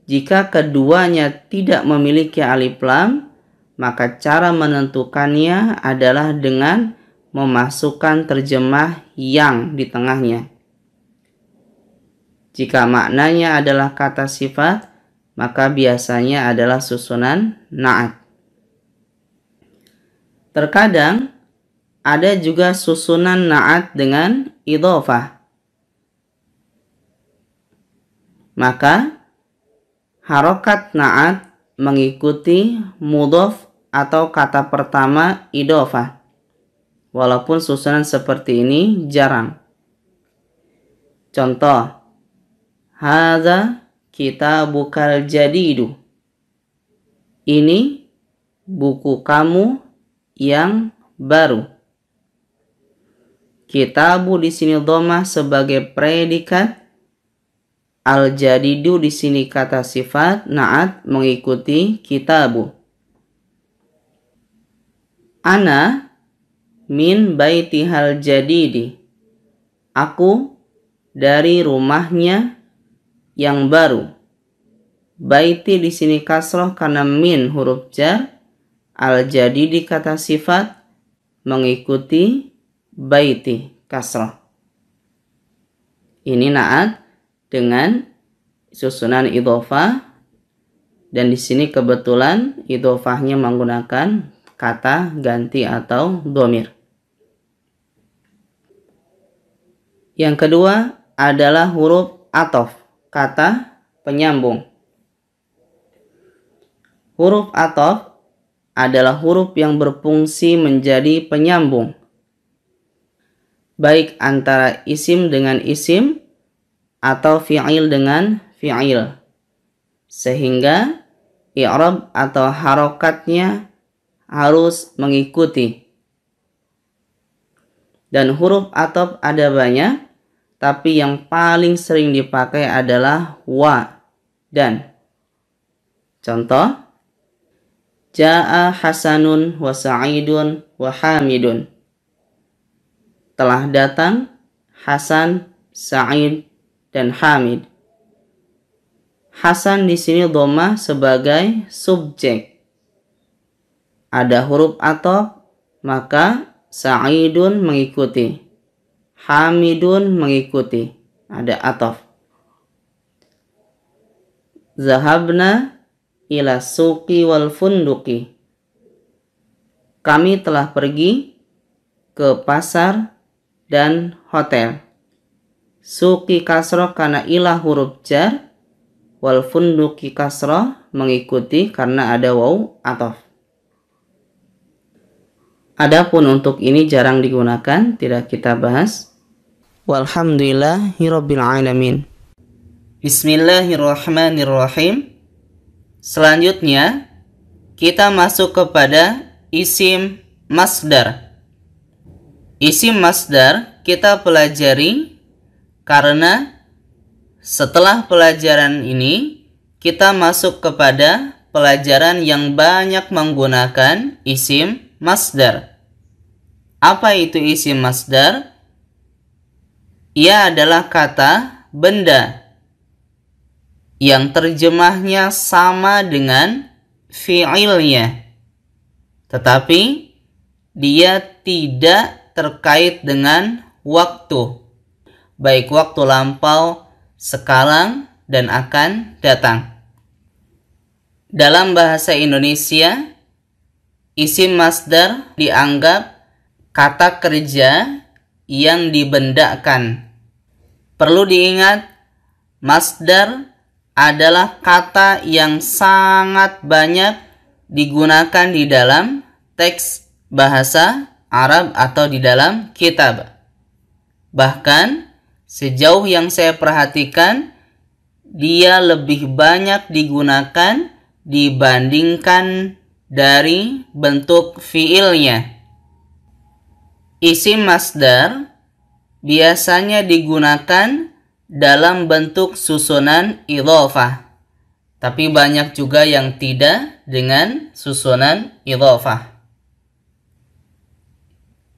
jika keduanya tidak memiliki alif lam, maka cara menentukannya adalah dengan memasukkan terjemah yang di tengahnya. Jika maknanya adalah kata sifat, maka biasanya adalah susunan na'at. Terkadang ada juga susunan na'at dengan idhofah. Maka harokat na'at mengikuti mudhof atau kata pertama idhofah. Walaupun susunan seperti ini jarang. Contoh, hadza kitabukal jadidu. Ini buku kamu yang baru. Kitabu di sini dhamma sebagai predikat, al-jadidu di sini kata sifat, na'at mengikuti kitabu. Ana min baitihal jadidi. Aku dari rumahnya yang baru. Baiti di sini kasroh karena min huruf jar, al-jadidi kata sifat mengikuti baiti kasroh. Ini na'at dengan susunan idhofah, dan di sini kebetulan idhofahnya menggunakan kata ganti atau dhamir. Yang kedua adalah huruf athof, kata penyambung. Huruf athof adalah huruf yang berfungsi menjadi penyambung, baik antara isim dengan isim atau fi'il dengan fi'il, sehingga i'rab atau harokatnya harus mengikuti. Dan huruf athof ada banyak, tapi yang paling sering dipakai adalah wa dan. Contoh, Ja'a Hasanun wa Sa'idun wa Hamidun. Telah datang Hasan, Sa'id, dan Hamid. Hasan di sini dhamma sebagai subjek. Ada huruf athof, maka Sa'idun mengikuti, Hamidun mengikuti, ada athof. Zahabna ila suqi wal funduki. Kami telah pergi ke pasar dan hotel. Suqi kasroh karena ilah huruf jar, wal funduki kasroh mengikuti karena ada waw athof. Adapun untuk ini jarang digunakan, tidak kita bahas. Walhamdulillahirabbil alamin. Bismillahirrahmanirrahim. Selanjutnya kita masuk kepada isim masdar. Isim masdar kita pelajari karena setelah pelajaran ini kita masuk kepada pelajaran yang banyak menggunakan isim masdar. Apa itu isim masdar? Ia adalah kata benda yang terjemahnya sama dengan fi'ilnya, tetapi dia tidak terkait dengan waktu, baik waktu lampau, sekarang, dan akan datang. Dalam bahasa Indonesia, isim masdar dianggap kata kerja yang dibendakan. Perlu diingat, masdar adalah kata yang sangat banyak digunakan di dalam teks bahasa Arab atau di dalam kitab. Bahkan sejauh yang saya perhatikan, dia lebih banyak digunakan dibandingkan dari bentuk fiilnya. Isim masdar biasanya digunakan dalam bentuk susunan idhofah, tapi banyak juga yang tidak dengan susunan idhofah.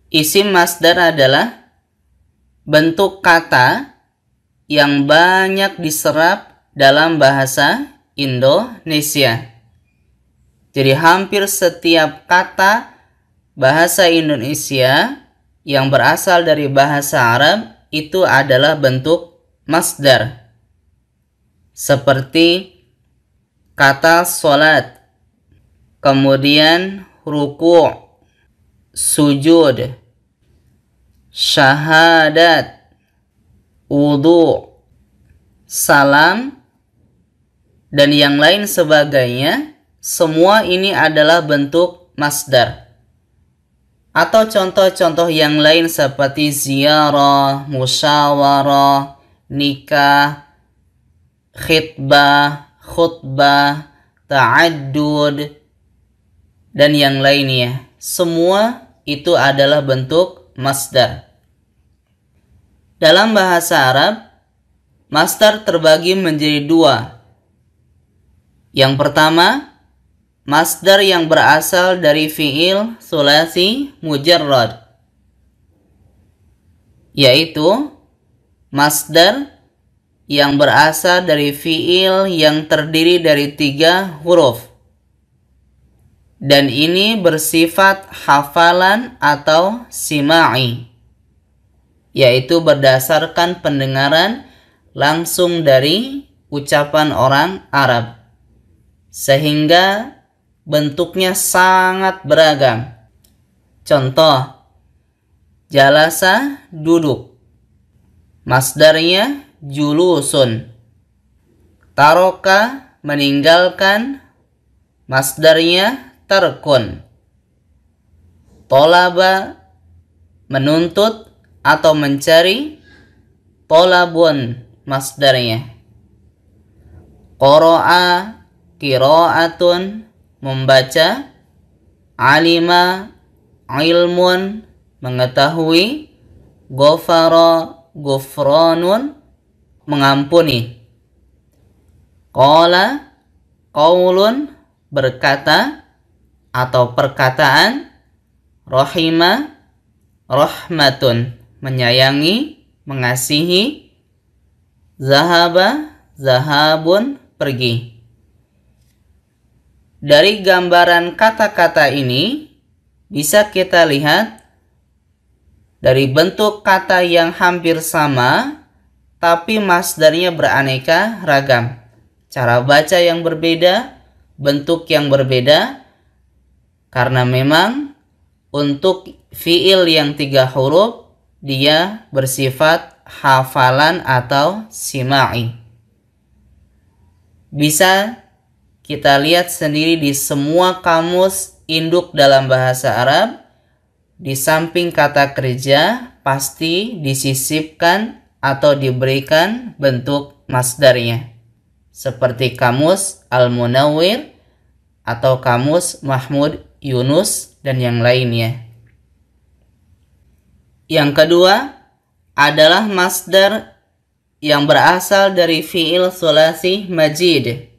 Isim masdar adalah bentuk kata yang banyak diserap dalam bahasa Indonesia. Jadi hampir setiap kata bahasa Indonesia yang berasal dari bahasa Arab itu adalah bentuk masdar. Seperti kata sholat, kemudian ruku', sujud, syahadat, wudu, salam, dan yang lain sebagainya. Semua ini adalah bentuk masdar. Atau contoh-contoh yang lain seperti ziarah, musyawarah, nikah, khitbah, khutbah, ta'addud, dan yang lainnya. Semua itu adalah bentuk masdar. Dalam bahasa Arab, masdar terbagi menjadi dua. Yang pertama, masdar yang berasal dari fiil tsulasi mujarrad, yaitu masdar yang berasal dari fiil yang terdiri dari 3 huruf. Dan ini bersifat hafalan atau sima'i, yaitu berdasarkan pendengaran langsung dari ucapan orang Arab, sehingga bentuknya sangat beragam. Contoh, jalasa duduk, masdarnya julusun. Taroka meninggalkan, masdarnya tarkun. Tolaba menuntut atau mencari, tolabun masdarnya. Qara'a qira'atun membaca, alima ilmun mengetahui, ghafara ghufranun mengampuni, qala qaulun berkata atau perkataan, rahima rahmatun menyayangi, mengasihi, zahaba zahabun pergi. Dari gambaran kata-kata ini bisa kita lihat dari bentuk kata yang hampir sama tapi masdarnya beraneka ragam. Cara baca yang berbeda, bentuk yang berbeda, karena memang untuk fiil yang 3 huruf dia bersifat hafalan atau sima'i. Bisa kita lihat sendiri di semua kamus induk dalam bahasa Arab, di samping kata kerja pasti disisipkan atau diberikan bentuk masdarnya, seperti kamus Al-Munawwir atau kamus Mahmud Yunus dan yang lainnya. Yang kedua adalah masdar yang berasal dari fiil tsulasi majid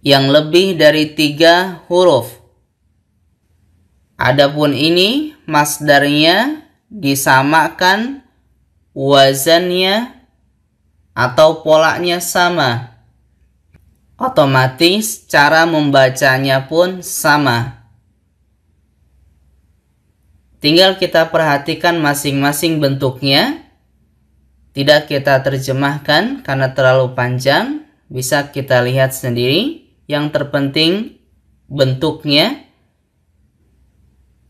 yang lebih dari 3 huruf. Adapun ini masdarnya disamakan, wazannya atau polanya sama. Otomatis cara membacanya pun sama. Tinggal kita perhatikan masing-masing bentuknya. Tidak kita terjemahkan karena terlalu panjang. Bisa kita lihat sendiri. Yang terpenting bentuknya.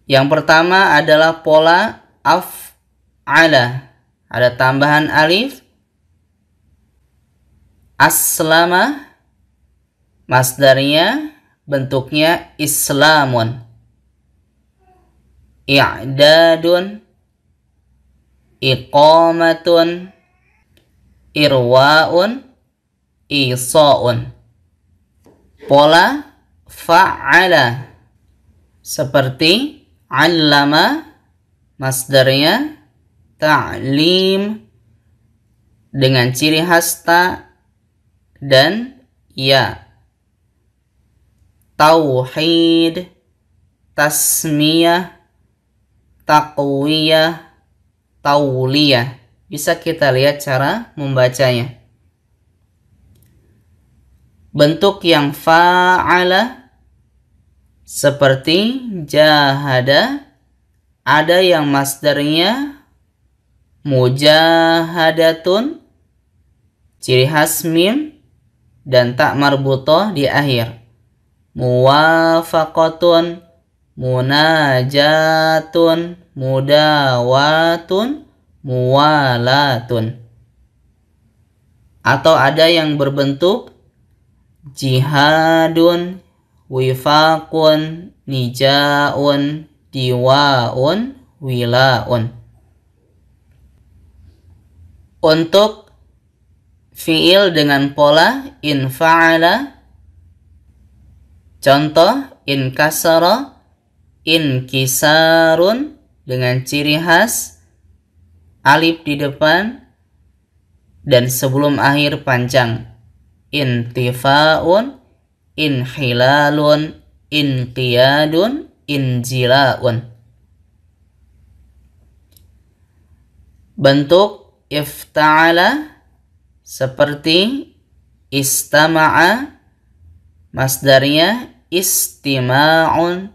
Yang pertama adalah pola af'ala. Ada tambahan alif. Aslama, masdarnya bentuknya islamun. I'dadun, iqamatun, irwa'un, isa'un. Pola fa'ala. Seperti allama, masdarnya ta'lim dengan ciri khas ta dan ya. Tauhid, tasmiyah, taqwiyah, tauliyah. Bisa kita lihat cara membacanya. Bentuk yang fa'ala seperti jahada, ada yang masdarnya mujahadatun, ciri khas mim dan tak marbutoh di akhir. Muwafaqatun, munajatun, mudawatun, muwalatun. Atau ada yang berbentuk jihadun, wifaqun, nijaun, diwaun, wilaun. Untuk fiil dengan pola in fa'ala, contoh in kasara, in kisarun dengan ciri khas alif di depan dan sebelum akhir panjang. Intifaun, inhilalun, inqiyadun, injilaun. Bentuk ifta'ala seperti istama'a, masdarnya istima'un,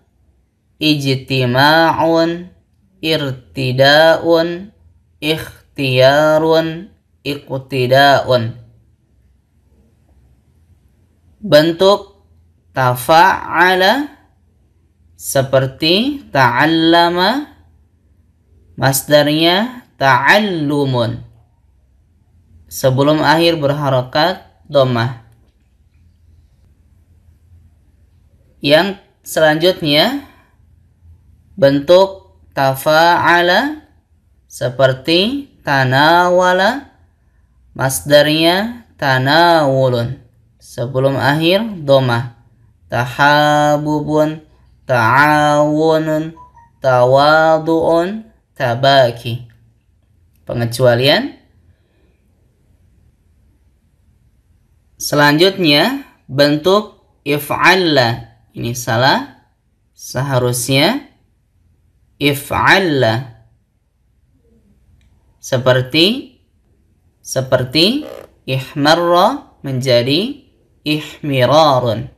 ijtima'un, irtida'un, ikhtiyarun, iqtida'un. Bentuk tafa'ala seperti ta'allama, masdarnya ta'allumun, sebelum akhir berharokat dhammah. Yang selanjutnya bentuk tafa'ala seperti tanawala, masdarnya tanawulun, sebelum akhir dhammah. Tahabubun, ta'awunun, tawadu'un, tabaki. Pengecualian. Selanjutnya bentuk if'alla. Ini salah. Seharusnya if'alla. Seperti ihmarra menjadi ihmirarun.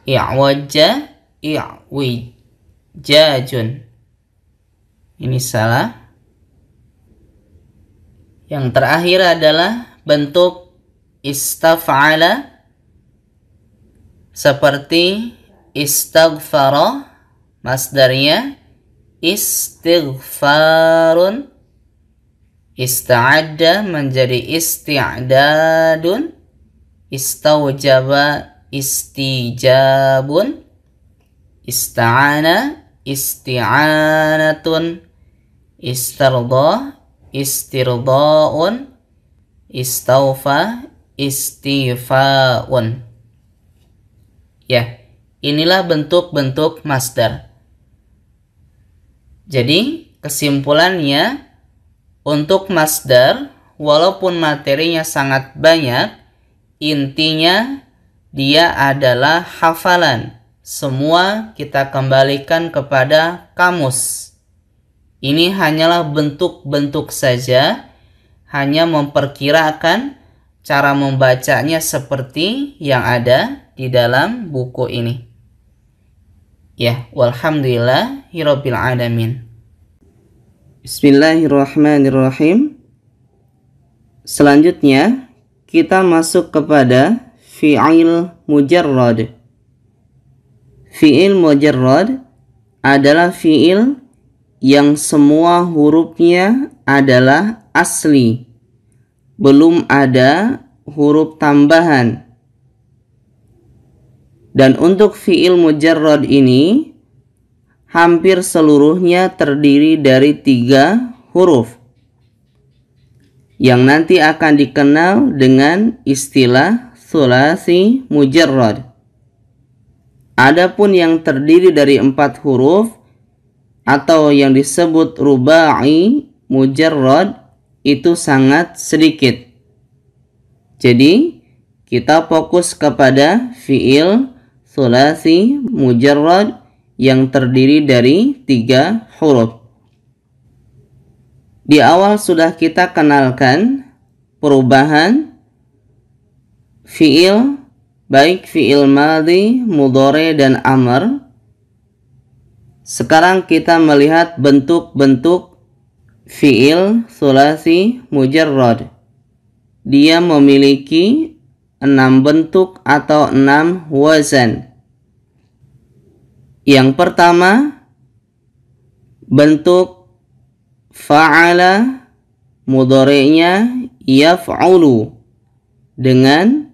I'wajja, i'wijajun. Ini salah. Yang terakhir adalah bentuk istaf'ala seperti istaghfara, masdarnya istighfarun, ista'adda menjadi isti'dadun, istawjaba istijabun, ista'ana isti'anatun, istarda istirdaun, istaufa istifaun. Ya, inilah bentuk-bentuk masdar. Jadi kesimpulannya, untuk masdar walaupun materinya sangat banyak, intinya dia adalah hafalan. Semua kita kembalikan kepada kamus. Ini hanyalah bentuk-bentuk saja, hanya memperkirakan cara membacanya seperti yang ada di dalam buku ini. Ya, walhamdulillahirabbil alamin. Bismillahirrahmanirrahim. Selanjutnya kita masuk kepada fi'il mujarrad. Fi'il mujarrad adalah fi'il yang semua hurufnya adalah asli, belum ada huruf tambahan. Dan untuk fi'il mujarrad ini hampir seluruhnya terdiri dari 3 huruf yang nanti akan dikenal dengan istilah tsulasi mujarrad. Adapun yang terdiri dari 4 huruf atau yang disebut rubai mujarrad itu sangat sedikit. Jadi kita fokus kepada fiil tsulasi mujarrad yang terdiri dari 3 huruf. Di awal sudah kita kenalkan perubahan fiil, baik fiil madhi, mudhari, dan amr. Sekarang kita melihat bentuk-bentuk fiil tsulasi mujarrad. Dia memiliki 6 bentuk atau 6 wazan. Yang pertama, bentuk fa'ala, mudhari'nya yaf'ulu dengan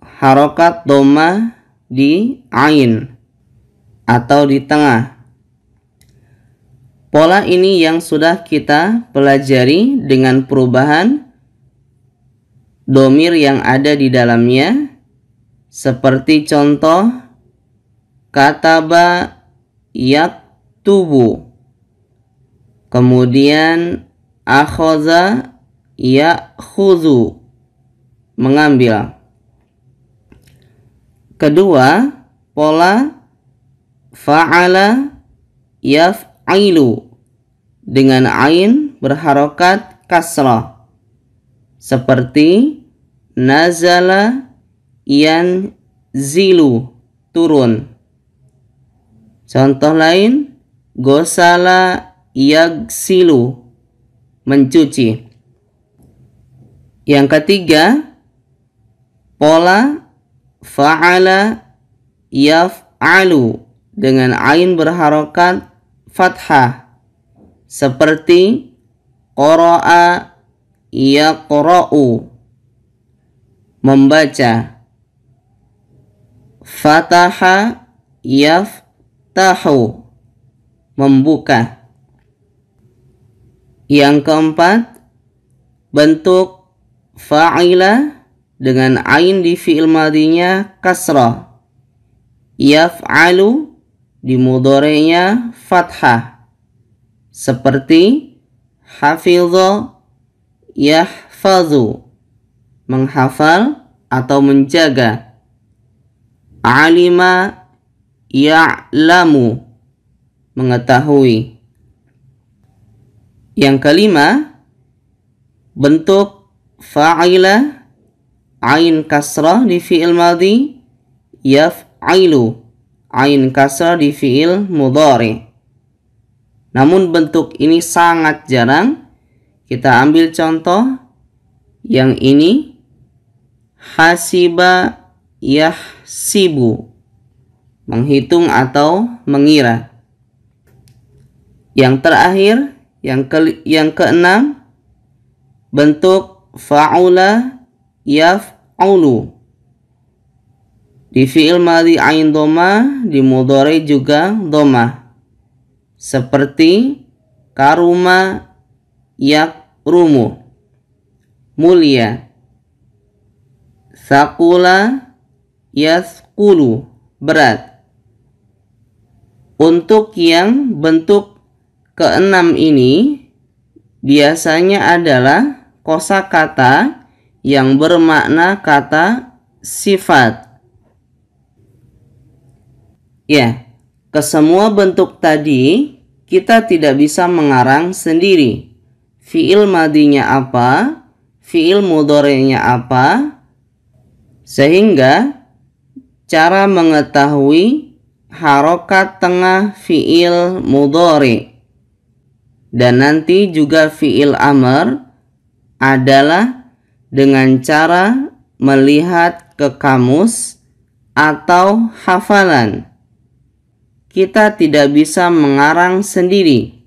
harokat dhamma di ain atau di tengah. Pola ini yang sudah kita pelajari dengan perubahan dhamir yang ada di dalamnya, seperti contoh kataba yaktubu, kemudian akhoza yakhudhu, mengambil. Kedua, pola fa'ala yaf'ilu dengan ain berharokat kasrah, seperti nazala yanzilu, turun. Contoh lain, gosala yagsilu, mencuci. Yang ketiga, pola fa'ala yaf'alu dengan ain berharokat fathah, seperti qara'a yaqra'u, membaca. Fataha yaftahu, membuka. Yang keempat, bentuk fa'ila dengan ain di fi'il madhinya kasrah, yaf'alu di mudhari'nya fathah, seperti hafidha yahfazu, menghafal atau menjaga. Alima ya'lamu, mengetahui. Yang kelima, bentuk fa'ila ain kasrah di fi'il madhi yaf'ilu, ain kasrah di fi'il mudhari. Namun bentuk ini sangat jarang. Kita ambil contoh yang ini, hasiba yahsibu, menghitung atau mengira. Yang terakhir, yang keenam, bentuk fa'ula yaf'ulu di fi'il madhi ain dhamma, di mudhari juga dhamma, seperti karuma yakrumu, mulia. Thaqula yathqulu, berat. Untuk yang bentuk keenam ini biasanya adalah kosakata yang bermakna kata sifat. Ya, kesemua bentuk tadi kita tidak bisa mengarang sendiri. Fi'il madhinya apa, fi'il mudhari'nya apa, sehingga cara mengetahui harokat tengah fi'il mudhari dan nanti juga fi'il amr adalah dengan cara melihat ke kamus atau hafalan. Kita tidak bisa mengarang sendiri.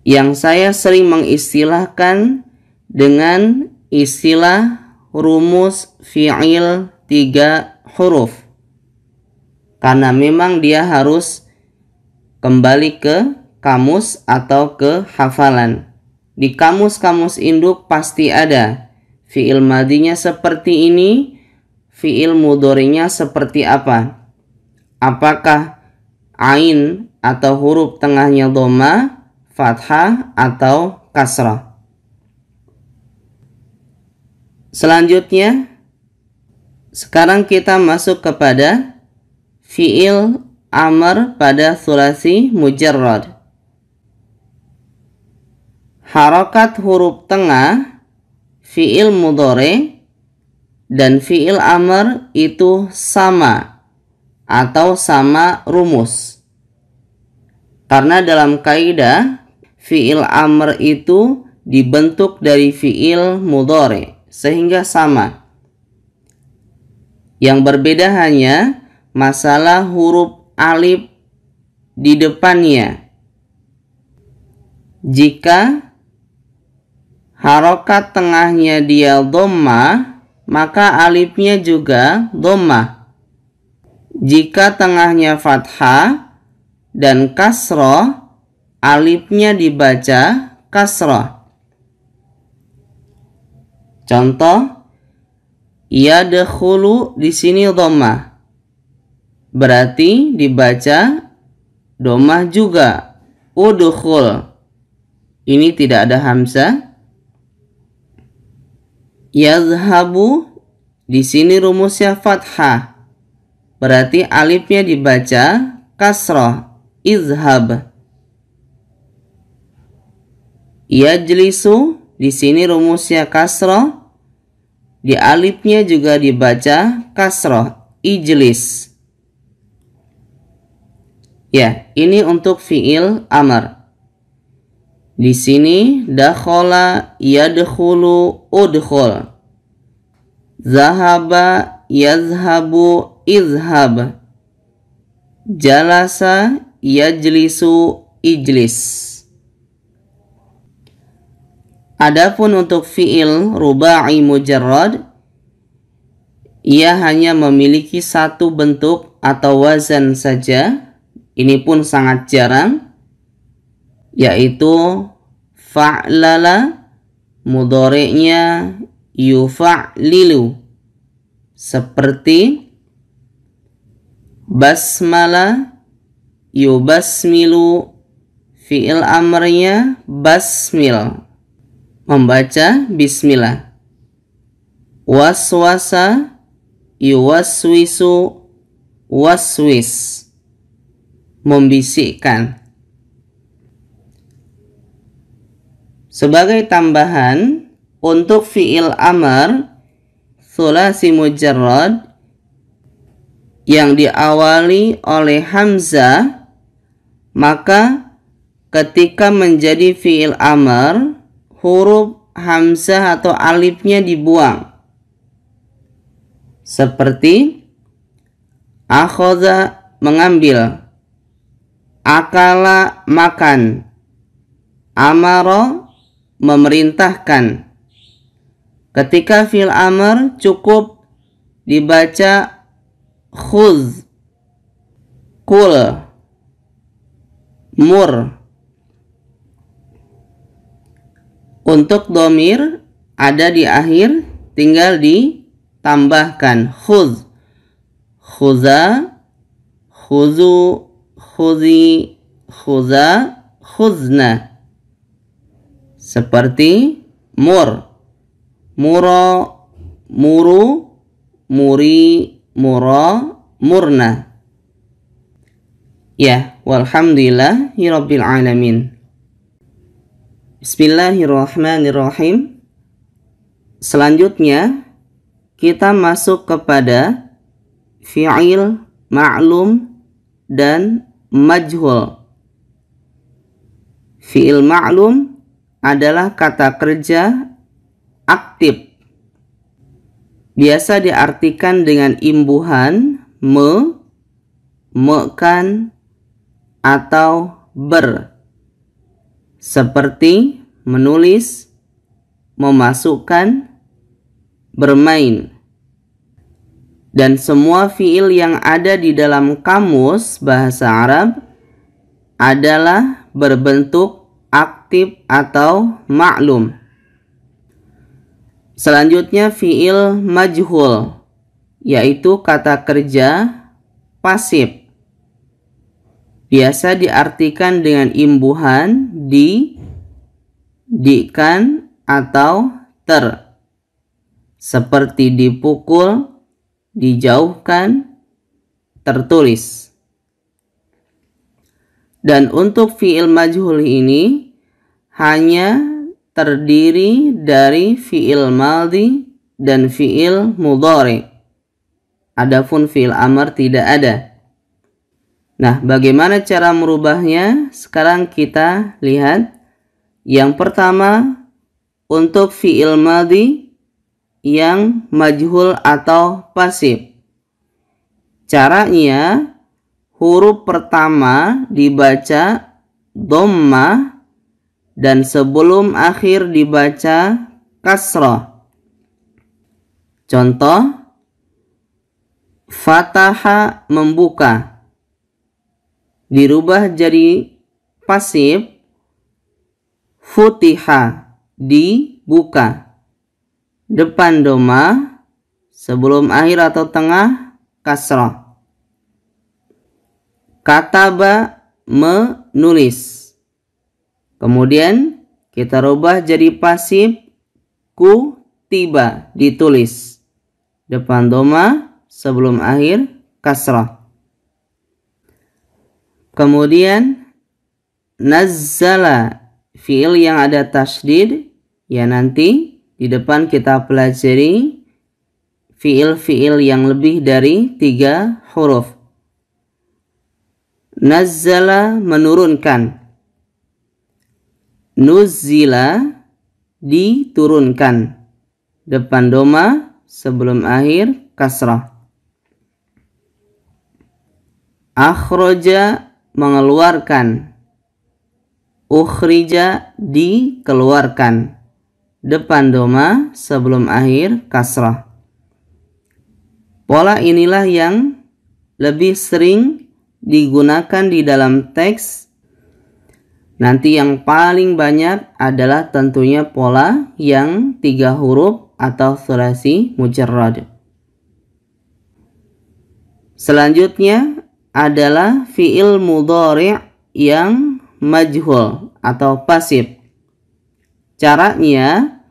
Yang saya sering mengistilahkan dengan istilah rumus fi'il 3 huruf. Karena memang dia harus kembali ke kamus atau ke hafalan. Di kamus-kamus induk pasti ada fi'il madhinya seperti ini, fi'il mudhari'nya seperti apa. apakah ain atau huruf tengahnya dhamma, fathah, atau kasrah. Selanjutnya, sekarang kita masuk kepada fi'il amr pada thulasi mujarrad. Harokat huruf tengah fi'il mudhari dan fi'il amr itu sama atau sama rumus. Karena dalam kaidah fi'il amr itu dibentuk dari fi'il mudhari sehingga sama. Yang berbeda hanya masalah huruf alif di depannya. Jika harokat tengahnya dia dhammah, maka alifnya juga dhammah. Jika tengahnya fathah dan kasroh, alifnya dibaca kasroh. Contoh, yadkhulu di sini dhammah. Berarti dibaca dhammah juga. Udkhul. Ini tidak ada hamzah. Yazhabu di sini rumusnya fathah. Berarti alifnya dibaca kasroh. Izhab. Yajlisu di sini rumusnya kasroh. Di alifnya juga dibaca kasroh. Ijlis. Ya, ini untuk fi'il amr. Di sini dakhala, yadkhulu, udkhul. Zahaba, yazhabu, izhab. Jalasa, yajlisu, ijlis. Adapun untuk fi'il ruba'i mujarrad, ia hanya memiliki satu bentuk atau wazan saja. Ini pun sangat jarang, yaitu fa'lala, mudhari'nya yufa'lilu. Seperti basmala, yubasmilu, fi'il amrnya basmil, membaca bismillah. Waswasa, yuwaswisu, waswis, membisikkan. Sebagai tambahan, untuk fi'il amr thulasi mujarrad yang diawali oleh hamzah, maka ketika menjadi fi'il amr, huruf hamzah atau alifnya dibuang. Seperti akhadha, mengambil. Akala, makan. Amara, memerintahkan. Ketika fi'il amr cukup dibaca khudz, kul, mur. Untuk dhamir ada di akhir, tinggal ditambahkan khudz, khuza, khuzu, khuzi, khuza, khuzna. Seperti mur, muro, muru, muri, muro, murna. Ya, walhamdulillahirabbil alamin. Bismillahirrahmanirrahim. Selanjutnya kita masuk kepada fi'il ma'lum dan majhul. Fi'il ma'lum adalah kata kerja aktif. Biasa diartikan dengan imbuhan me, mekan, atau ber. Seperti menulis, memasukkan, bermain. Dan semua fi'il yang ada di dalam kamus bahasa Arab adalah berbentuk aktif atau ma'lum. Selanjutnya fi'il majhul, yaitu kata kerja pasif. biasa diartikan dengan imbuhan, dikan, atau ter. Seperti dipukul, dijauhkan, tertulis. Dan untuk fi'il majhul ini hanya terdiri dari fi'il madhi dan fi'il mudhari. Adapun fi'il amr tidak ada. Nah, bagaimana cara merubahnya? Sekarang kita lihat. Yang pertama, untuk fi'il madhi yang majhul atau pasif. Caranya, huruf pertama dibaca dhammah dan sebelum akhir dibaca kasrah. Contoh, fataha membuka. Dirubah jadi pasif, futiha dibuka. Depan dhammah, sebelum akhir atau tengah kasrah. Kataba menulis. Kemudian kita rubah jadi pasif, kutiba ditulis. Depan dhammah, sebelum akhir kasrah. Kemudian nazzala, fi'il yang ada tasydid, ya nanti di depan kita pelajari fi'il-fi'il yang lebih dari 3 huruf. Nazzala menurunkan. Nuzzila diturunkan. Depan dhammah, sebelum akhir kasrah. Akhraja mengeluarkan. Ukhrija dikeluarkan. Depan dhammah, sebelum akhir kasrah. Pola inilah yang lebih sering digunakan di dalam teks. Nanti yang paling banyak adalah tentunya pola yang 3 huruf atau thulasi mujarrad. Selanjutnya adalah fi'il mudhari' yang majhul atau pasif. Caranya,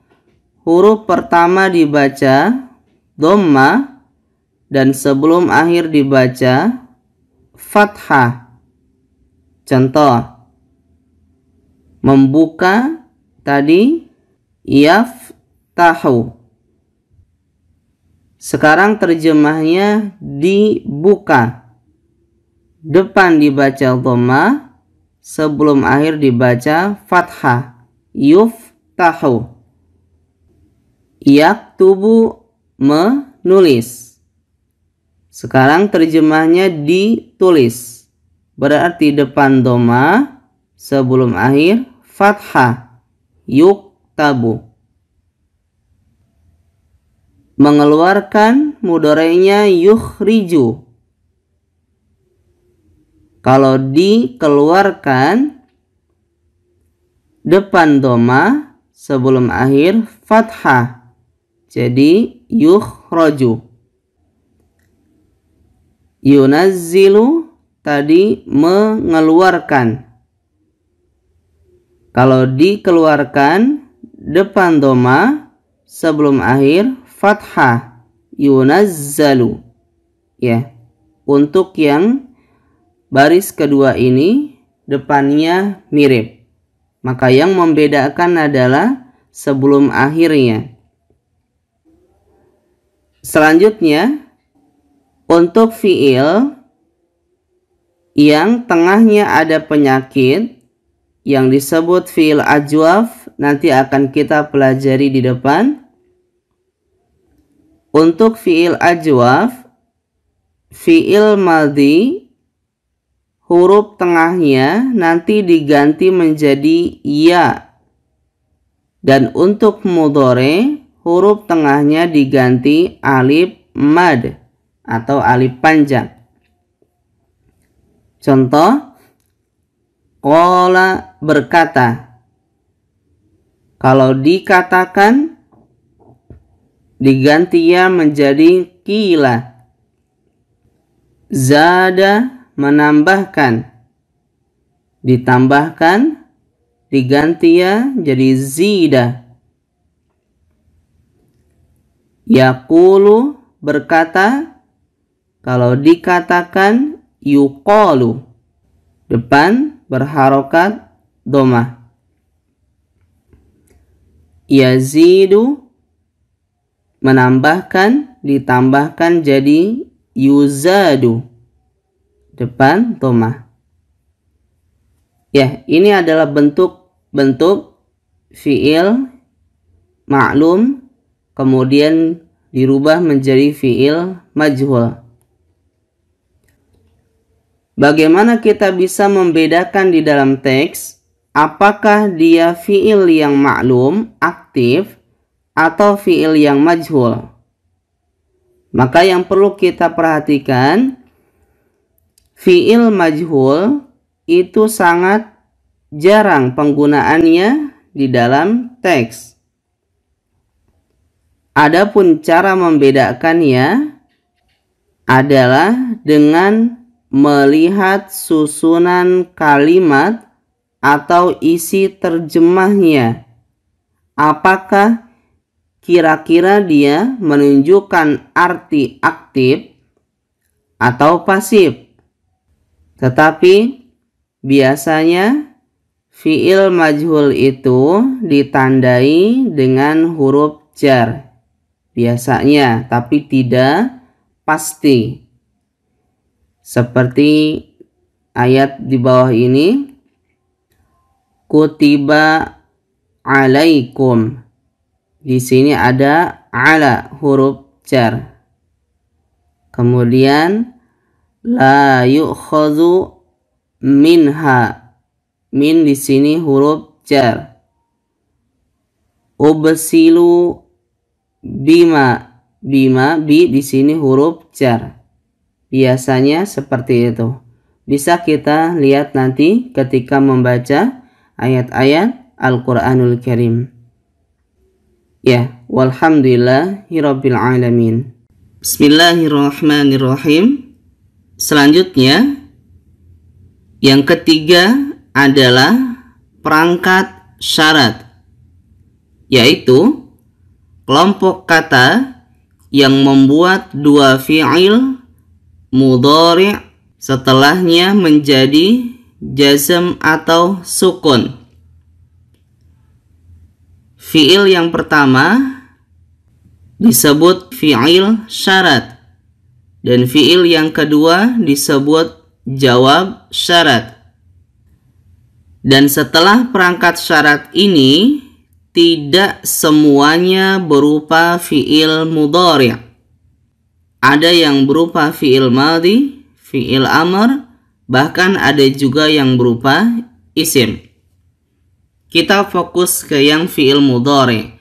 huruf pertama dibaca dhammah dan sebelum akhir dibaca fathah. Contoh, membuka tadi yaftahu. Sekarang terjemahnya dibuka. Depan dibaca dhammah, sebelum akhir dibaca fathah. Yuftahu. Yaktubu menulis. Sekarang terjemahnya ditulis. Berarti depan dhammah, sebelum akhir fathah. Yuktabu. Mengeluarkan, mudhari'nya yukhriju. Kalau dikeluarkan, depan dhammah, sebelum akhir fathah. Jadi yukhraju. Yunazzilu tadi mengeluarkan. Kalau dikeluarkan, depan dhammah, sebelum akhir fathah. Yunazzalu. Ya. Untuk yang baris kedua ini depannya mirip. Maka yang membedakan adalah sebelum akhirnya. Selanjutnya, untuk fi'il yang tengahnya ada penyakit yang disebut fi'il ajwaf, nanti akan kita pelajari di depan. Untuk fi'il ajwaf, fi'il madhi, huruf tengahnya nanti diganti menjadi ya. Dan untuk mudhari, huruf tengahnya diganti alif mad atau alif panjang. Contoh, qala berkata. Kalau dikatakan, diganti ya menjadi qila. Zada menambahkan. ditambahkan, diganti ya jadi zida. Yaqulu berkata, kalau dikatakan yuqalu, depan berharokat domah. Yazidu menambahkan, ditambahkan jadi yuzadu, depan domah. Ya, ini adalah bentuk-bentuk fiil ma'lum kemudian dirubah menjadi fiil majhul. Bagaimana kita bisa membedakan di dalam teks apakah dia fiil yang maklum, aktif, atau fiil yang majhul? Maka yang perlu kita perhatikan, fiil majhul itu sangat jarang penggunaannya di dalam teks. Adapun cara membedakannya adalah dengan melihat susunan kalimat atau isi terjemahnya. Apakah kira-kira dia menunjukkan arti aktif atau pasif? Tetapi biasanya fiil majhul itu ditandai dengan huruf jar. Biasanya, tapi tidak pasti. Seperti ayat di bawah ini, kutiba alaikum. Di sini ada ala, huruf jar. Kemudian la yu'khadhu minha. Min di sini huruf jar. Ubsilu bima, bi di sini huruf jar. Biasanya seperti itu. Bisa kita lihat nanti ketika membaca ayat-ayat Al-Qur'anul Karim. Ya, walhamdulillahirabbil alamin. Bismillahirrahmanirrahim. Selanjutnya yang ketiga adalah perangkat syarat, yaitu kelompok kata yang membuat dua fi'il mudhari' setelahnya menjadi jazm atau sukun. Fi'il yang pertama disebut fi'il syarat dan fi'il yang kedua disebut jawab syarat. Dan setelah perangkat syarat ini tidak semuanya berupa fi'il mudhari'. Ada yang berupa fi'il madhi, fi'il amr, bahkan ada juga yang berupa isim. Kita fokus ke yang fi'il mudhari'.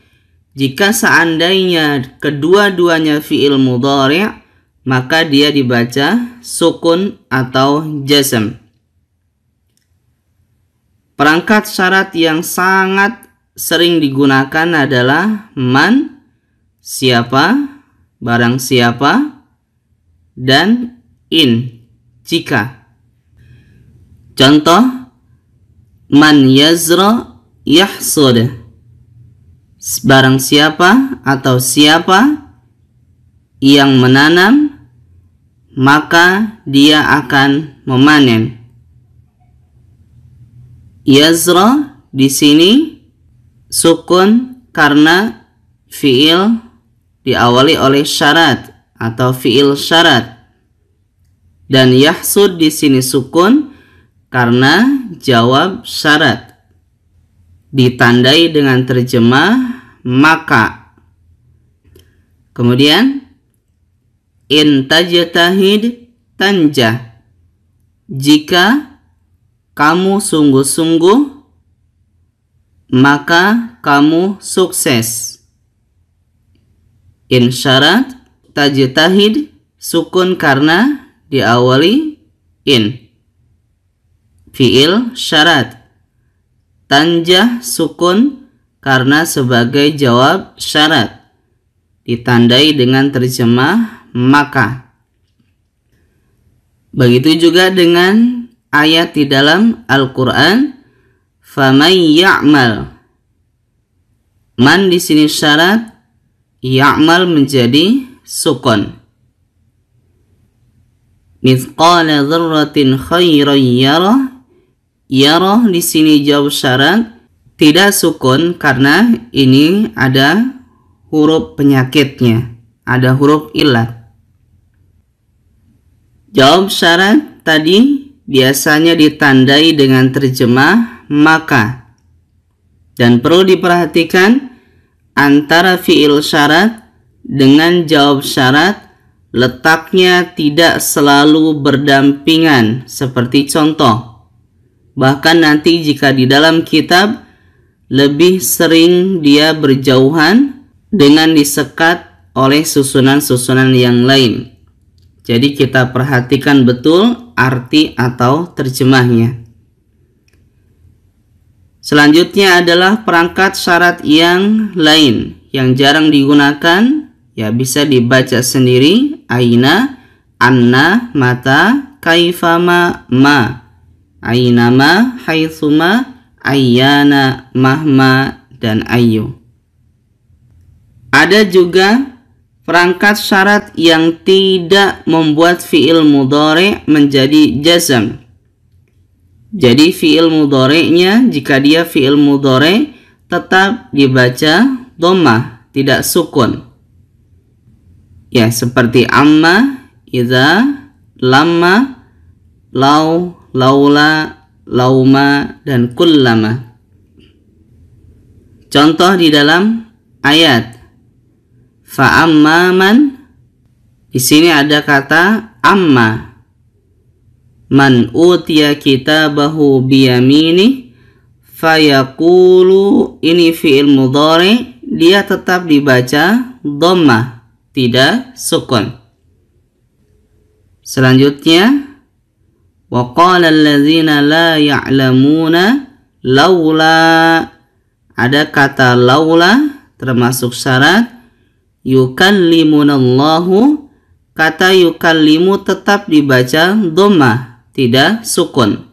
Jika seandainya kedua-duanya fi'il mudhari', maka dia dibaca sukun atau jazm. Perangkat syarat yang sangat sering digunakan adalah man, siapa, barang siapa, dan in, jika. Contoh, man yazra yahsud, barang siapa atau siapa yang menanam, maka dia akan memanen. Yazra di sini sukun karena fi'il diawali oleh syarat atau fi'il syarat. Dan yahsud di sini sukun karena jawab syarat. Ditandai dengan terjemah maka. Kemudian in tajtahid tanjah. Jika kamu sungguh-sungguh, maka kamu sukses. In syarat tajtahid sukun karena diawali in. Fi'il syarat. Tanjah sukun karena sebagai jawab syarat. Ditandai dengan terjemah maka. Begitu juga dengan ayat di dalam Al-Quran. Faman ya'mal. Man di sini syarat, ya'mal menjadi sukun. Mithqala dzarratin khairan yarah. Yarah di sini jawab syarat, tidak sukun karena ini ada huruf penyakitnya, ada huruf illat. Jawab syarat tadi biasanya ditandai dengan terjemah maka. Dan perlu diperhatikan antara fiil syarat dengan jawab syarat letaknya tidak selalu berdampingan seperti contoh. Bahkan nanti jika di dalam kitab lebih sering dia berjauhan dengan disekat oleh susunan-susunan yang lain. Jadi kita perhatikan betul arti atau terjemahnya. Selanjutnya adalah perangkat syarat yang lain yang jarang digunakan, ya bisa dibaca sendiri. Aina, anna, mata, kaifama, ma. Ainama, haitsuma, ayyana, mahma, dan ayyu. Ada juga perangkat syarat yang tidak membuat fiil mudhari menjadi jazm. Jadi fiil mudhari'nya jika dia fiil mudhari tetap dibaca dhammah, tidak sukun. Ya, seperti amma, idza, lamma, lau, laula, lauma, dan kullama. Contoh di dalam ayat fa'amman, di sini ada kata amma. Man utiya kitabahu biyamini fayaqulu, ini fi'il mudhari, dia tetap dibaca dhammah, tidak sukun. Selanjutnya wa qala allazina la ya'lamuna laula, ada kata laula termasuk syarat. Yukallimunallahu, kata yukallimu tetap dibaca dhammah, tidak sukun.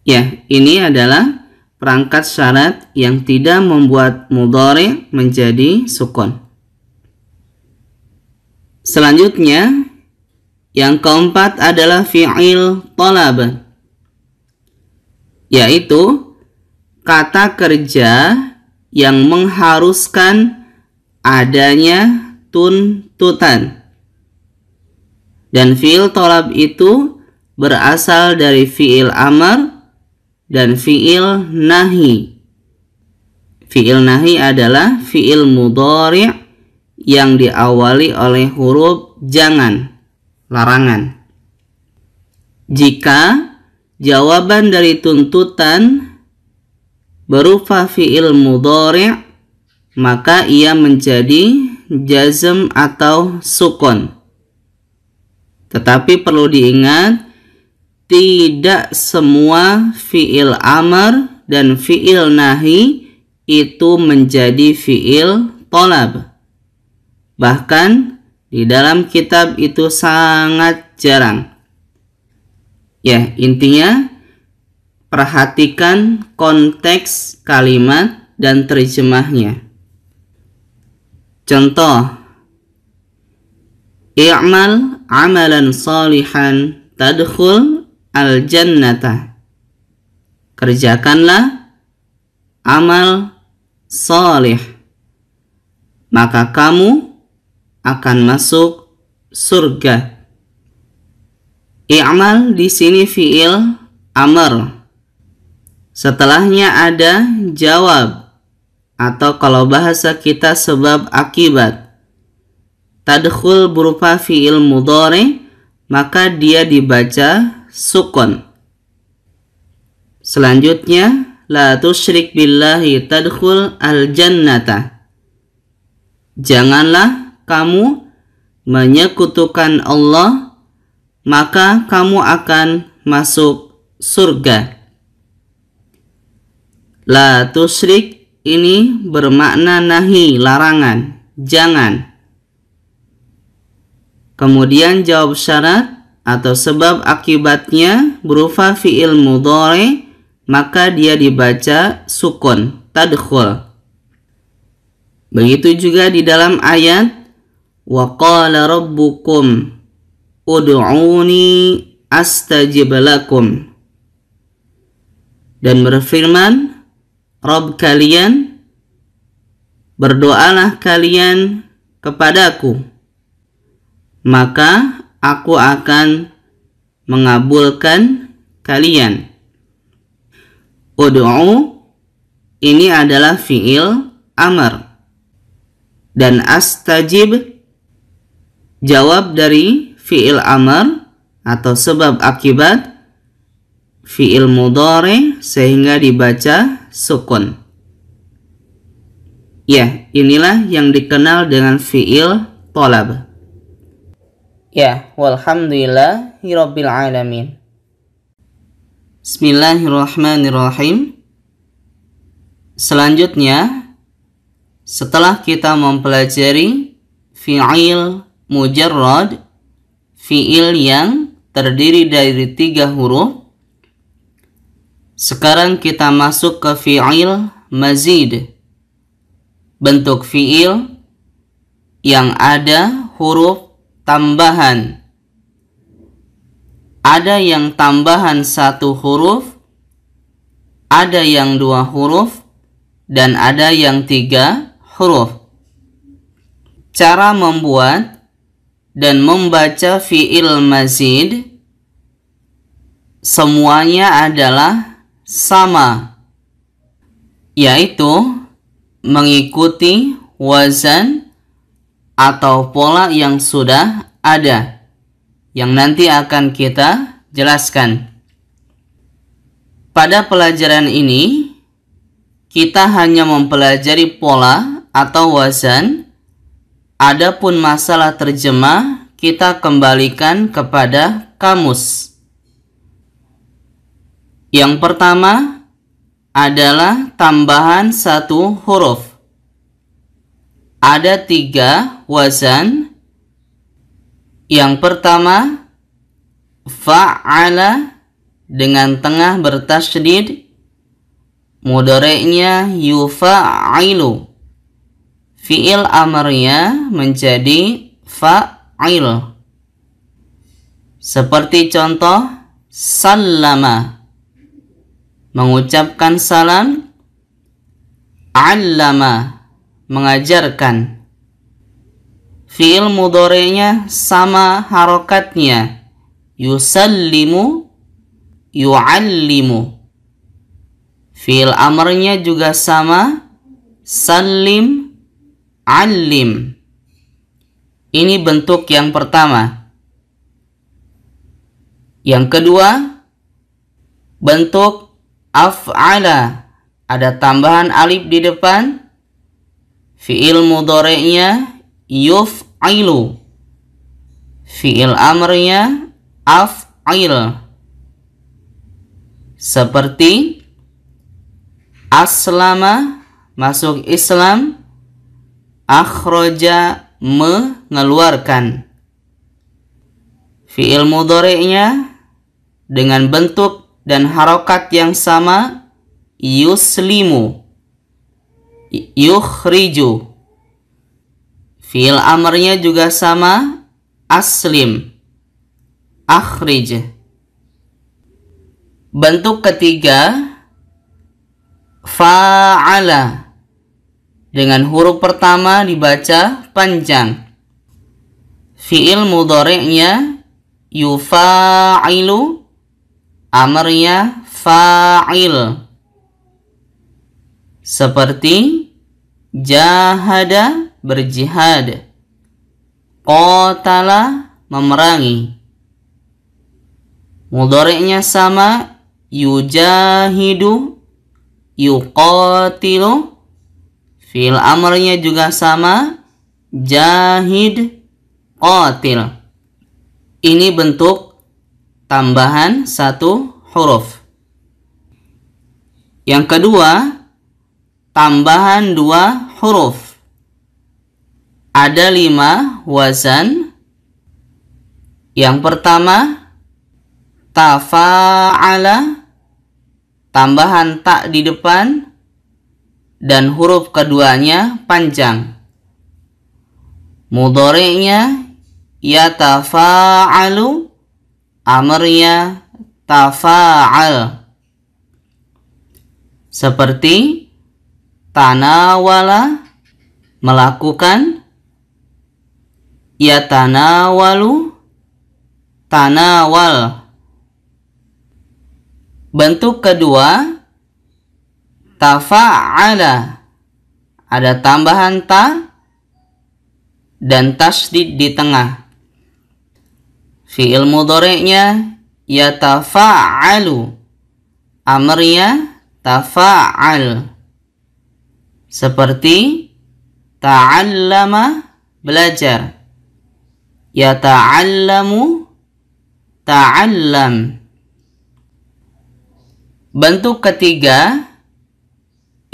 Ya, ini adalah perangkat syarat yang tidak membuat mudhari menjadi sukun. Selanjutnya, yang keempat adalah fi'il talab, yaitu kata kerja yang mengharuskan adanya tuntutan. Dan fi'il talab itu berasal dari fi'il amar dan fi'il nahi. Fi'il nahi adalah fi'il mudhari' yang diawali oleh huruf jangan, larangan. Jika jawaban dari tuntutan berupa fi'il mudhari', maka ia menjadi jazm atau sukun. Tetapi perlu diingat, tidak semua fi'il amar dan fi'il nahi itu menjadi fi'il talab. Bahkan di dalam kitab itu sangat jarang. Ya, intinya perhatikan konteks kalimat dan terjemahnya. Contoh, i'mal amalan salihan tadkhul al-jannata. Kerjakanlah amal salih, maka kamu akan masuk surga. I'mal di sini fi'il amr. Setelahnya ada jawab, atau kalau bahasa kita sebab akibat. Tadkhul berupa fi'il mudhari, maka dia dibaca sukun. Selanjutnya, la tusyrik billahi tadkhul al-jannata. Janganlah kamu menyekutukan Allah, maka kamu akan masuk surga. La tusyrik ini bermakna nahi, larangan, jangan. Kemudian jawab syarat atau sebab akibatnya berupa fi'il mudhari, maka dia dibaca sukun, tadkhul. Begitu juga di dalam ayat wa qala rabbukum ud'uni astajib lakum. Dan berfirman, Rabb kalian, berdoalah kalian kepadaku, maka aku akan mengabulkan kalian. Ud'u ini adalah fi'il amr. Dan astajib jawab dari fi'il amr atau sebab akibat fi'il mudhari sehingga dibaca sukun. Ya, inilah yang dikenal dengan fi'il thalab. Ya, walhamdulillahirabbil alamin. Bismillahirrahmanirrahim. Selanjutnya, setelah kita mempelajari fi'il mujarrad, fi'il yang terdiri dari 3 huruf, sekarang kita masuk ke fi'il mazid, bentuk fi'il yang ada huruf tambahan. Ada yang tambahan 1 huruf, ada yang 2 huruf, dan ada yang 3 huruf. Cara membuat dan membaca fi'il mazid semuanya adalah sama, yaitu mengikuti wazan atau pola yang sudah ada, yang nanti akan kita jelaskan. Pada pelajaran ini, kita hanya mempelajari pola atau wazan. Adapun masalah terjemah, kita kembalikan kepada kamus. Yang pertama adalah tambahan 1 huruf. Ada 3 wazan. Yang pertama, fa'ala dengan tengah bertasydid, mudhari'nya yufa'ilu. Fi'il amrnya menjadi fa'il. Seperti contoh, sallama, mengucapkan salam. Allama, mengajarkan. Fi'il mudhari'nya sama harokatnya, yusallimu, yu'allimu. Fi'il amrnya juga sama, sallim, allim. Ini bentuk yang pertama. Yang kedua, bentuk af'ala, ada tambahan alif di depan. Fi'il mudhari'nya yuf'ilu. Fi'il amrnya af'il. Seperti aslama, masuk Islam. Akhraja, mengeluarkan. Fi'il mudhari'nya dengan bentuk dan harokat yang sama, yuslimu, yukhriju. Fi'il amrnya juga sama, aslim, akhrij. Bentuk ketiga, fa'ala, dengan huruf pertama dibaca panjang. Fi'il mudhari'nya yufa'ilu, amrnya fa'il. Seperti jahada, berjihad. Qatala, memerangi. Mudhari'nya sama, yujahidu, yuqatilu. Fi'il amrnya juga sama, jahid, qatil. Ini bentuk tambahan 1 huruf. Yang kedua, tambahan 2 huruf. Ada 5 wazan. Yang pertama, tafa'ala, tambahan ta di depan dan huruf keduanya panjang. Mudhari'nya yatafa'alu, amarnya tafa'al. Seperti tanawala, melakukan, yatanawalu, tanawal. Bentuk kedua, tafa'ala, ada tambahan ta dan tasydid di tengah. Fi'il mudhari'nya yatafa'alu, amarnya tafa'al. Seperti ta'allama, belajar, yata'allamu, ta'allam. Bentuk ketiga,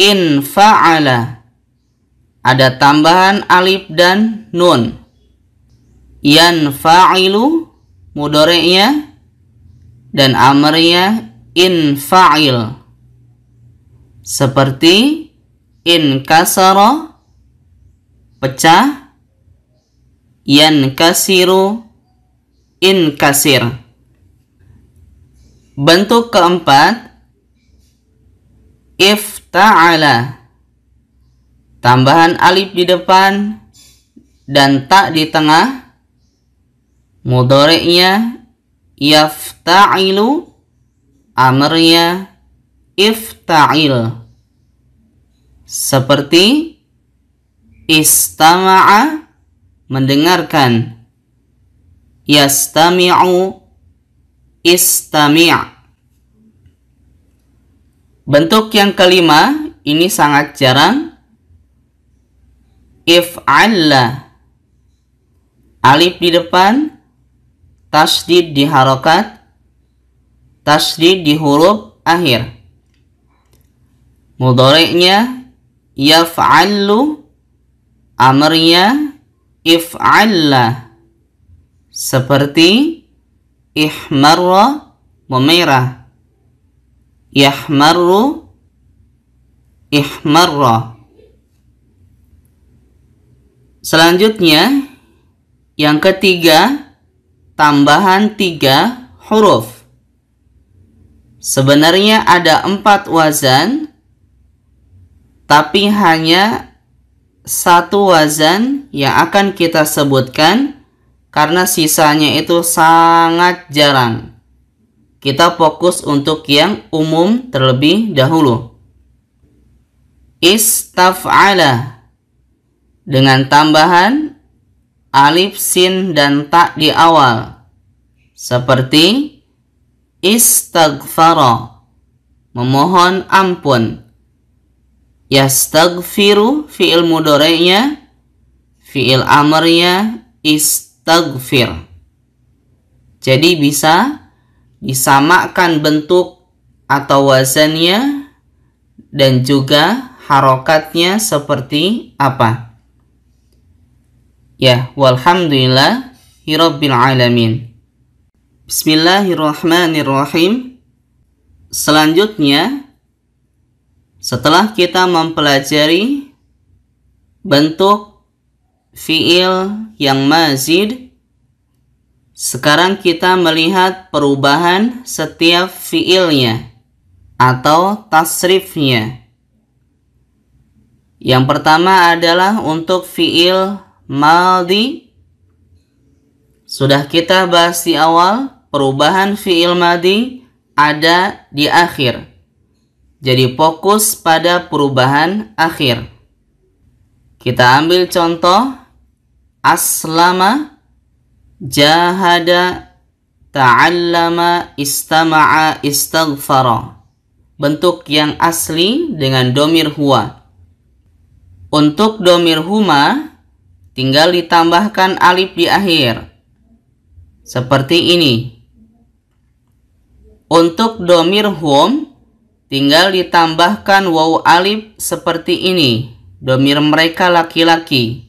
in fa'ala, ada tambahan alif dan nun. Yan fa'ilu, mudhari'nya, dan amarnya in fa'il. Seperti in kasara, pecah, yan kasiru, in kasir. Bentuk keempat, ifta'ala, tambahan alif di depan dan ta di tengah. Mudhari'nya yafta'ilu, amarnya ifta'il. Seperti istama'a, mendengarkan, yastami'u, istami'. Bentuk yang kelima, ini sangat jarang, if'alla, alif di depan, tasydid di harokat, tasydid di huruf akhir. Mudhari'nya yaf'allu, amarnya if'alla. Seperti ihmarra, memerah, yahmarru, ihmarra. Selanjutnya, yang ketiga, tambahan 3 huruf. Sebenarnya ada 4 wazan, tapi hanya 1 wazan yang akan kita sebutkan karena sisanya itu sangat jarang. Kita fokus untuk yang umum terlebih dahulu. Istaf'ala, dengan tambahan alif, sin, dan ta di awal. Seperti istaghfara, memohon ampun. Yastaghfiru, fi'il mudhari'nya, fi'il amarnya istaghfir. Jadi bisa disamakan bentuk atau wazannya dan juga harokatnya seperti apa. Ya, walhamdulillahirabbil alamin. Bismillahirrahmanirrahim. Selanjutnya, setelah kita mempelajari bentuk fi'il yang mazid, sekarang kita melihat perubahan setiap fi'ilnya atau tasrifnya. Yang pertama adalah untuk fi'il madhi. Sudah kita bahas di awal, perubahan fi'il madhi ada di akhir. Jadi fokus pada perubahan akhir. Kita ambil contoh aslama, jahada, ta'allama, istama'a, istaghfara. Bentuk yang asli dengan domir huwa. Untuk domir huma, tinggal ditambahkan alif di akhir. Seperti ini. Untuk domir hum, tinggal ditambahkan waw alif seperti ini. Domir mereka laki-laki.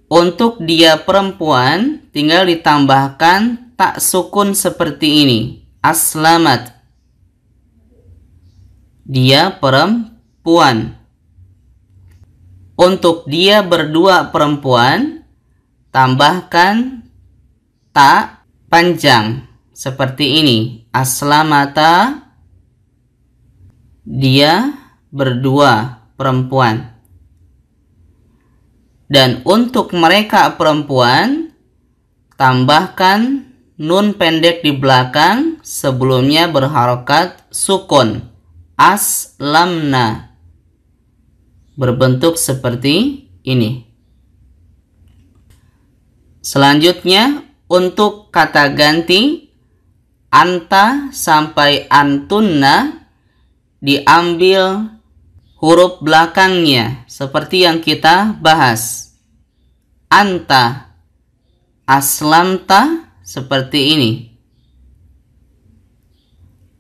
Untuk dia perempuan, tinggal ditambahkan tak sukun seperti ini. Aslamat. Dia perempuan. Untuk dia berdua perempuan, tambahkan ta panjang seperti ini. Aslamata. Dia berdua perempuan. Dan untuk mereka perempuan, tambahkan nun pendek di belakang, sebelumnya berharokat sukun. Aslamna. Berbentuk seperti ini. Selanjutnya, untuk kata ganti anta sampai antunna, diambil huruf belakangnya seperti yang kita bahas. Anta, aslamta, seperti ini.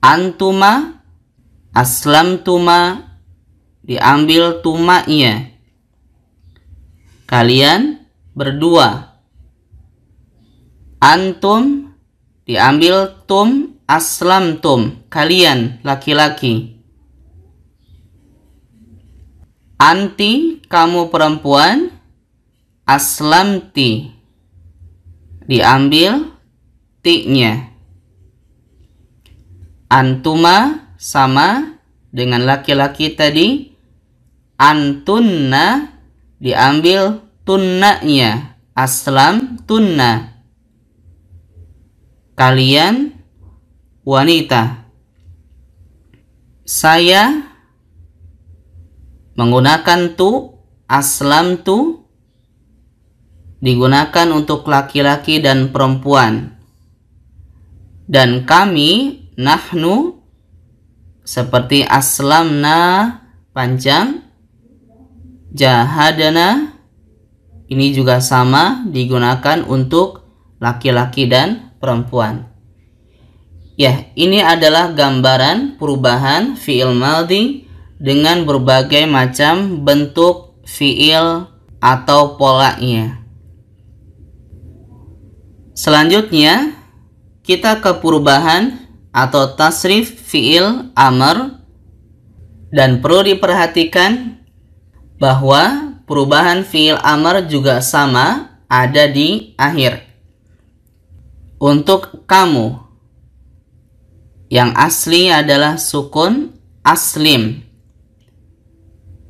Antuma, aslamtuma, diambil tumanya. Kalian berdua. Antum, diambil tum, aslamtum, kalian laki-laki. Anti, kamu perempuan. Aslamti, diambil ti-nya. Antuma, sama dengan laki-laki tadi. Antunna, diambil tunna-nya. Aslam tunna, kalian wanita. Saya menggunakan tu, aslam tu, digunakan untuk laki-laki dan perempuan. Dan kami, nahnu, seperti aslamna panjang, jahadana, ini juga sama, digunakan untuk laki-laki dan perempuan. Ya, ini adalah gambaran perubahan fi'il madhi dengan berbagai macam bentuk fi'il atau polanya. Selanjutnya, kita ke perubahan atau tasrif fi'il amr. Dan perlu diperhatikan bahwa perubahan fi'il amr juga sama, ada di akhir. Untuk kamu, yang asli adalah sukun aslim.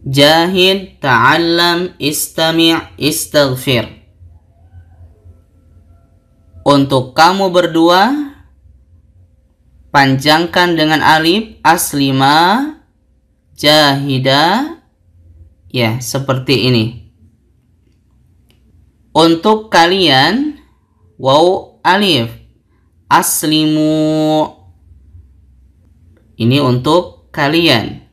Jahid, ta'allam, istami', istaghfir. Untuk kamu berdua, panjangkan dengan alif, aslima, jahida, ya seperti ini. Untuk kalian, waw alif, aslimu, ini untuk kalian.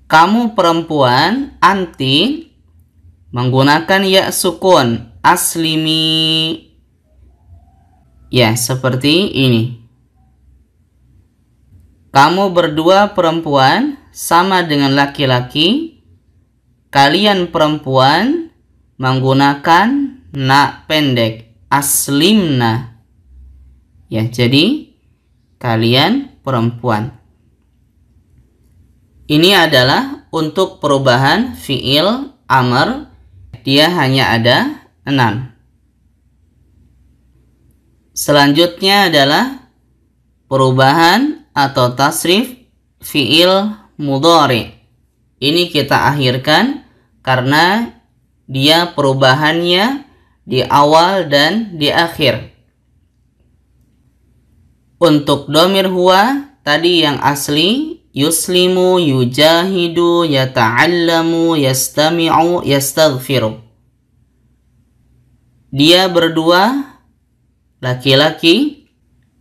Kamu perempuan, anti, menggunakan ya sukun, aslimi, ya seperti ini. Kamu berdua perempuan, sama dengan laki-laki. Kalian perempuan, menggunakan na pendek, aslimna, ya jadi kalian perempuan. Ini adalah untuk perubahan fi'il amr. Dia hanya ada 6. Selanjutnya adalah perubahan atau tasrif fi'il mudhari. Ini kita akhirkan karena dia perubahannya di awal dan di akhir. Untuk domir huwa, tadi yang asli, yuslimu, yujahidu, yata'allamu, yastami'u, yastaghfiru. Dia berdua, laki-laki,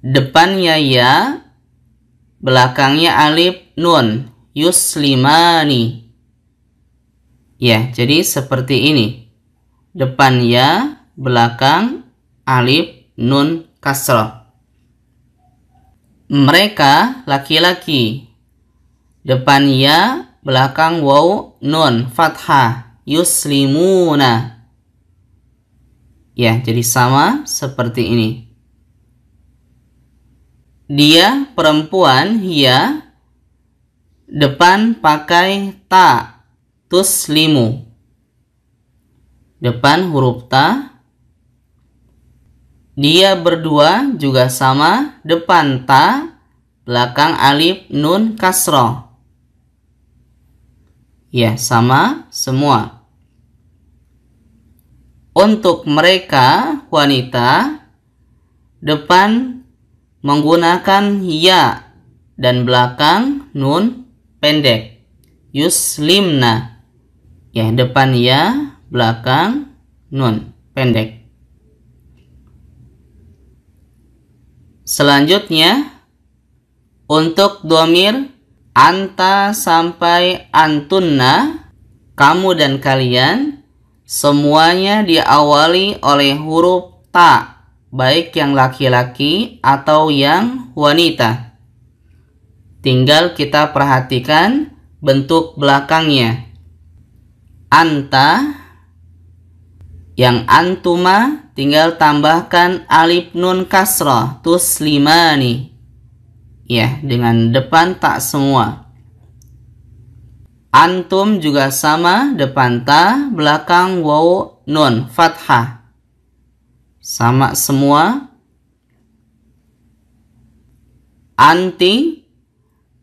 depannya ya, belakangnya alif nun, yuslimani. Ya, jadi seperti ini. Depan ya, belakang alif nun kasrah. Mereka laki-laki, depan ya, belakang waw nun fathah, yuslimuna. Ya, jadi sama seperti ini. Dia perempuan, hiya, depan pakai ta, tuslimu. Depan huruf ta. Dia berdua juga sama, depan ta, belakang alif nun kasroh. Ya, sama semua. Untuk mereka wanita, depan menggunakan ya dan belakang nun pendek. Yuslimna. Ya, depan ya, belakang nun pendek. Selanjutnya, untuk dhamir anta sampai antunna, kamu dan kalian, semuanya diawali oleh huruf ta, baik yang laki-laki atau yang wanita. Tinggal kita perhatikan bentuk belakangnya. Anta, yang antuma, tinggal tambahkan alif nun kasrah, tuslimani. Ya, dengan depan tak semua. Antum juga sama, depan ta, belakang waw nun fathah. Sama semua. Anti,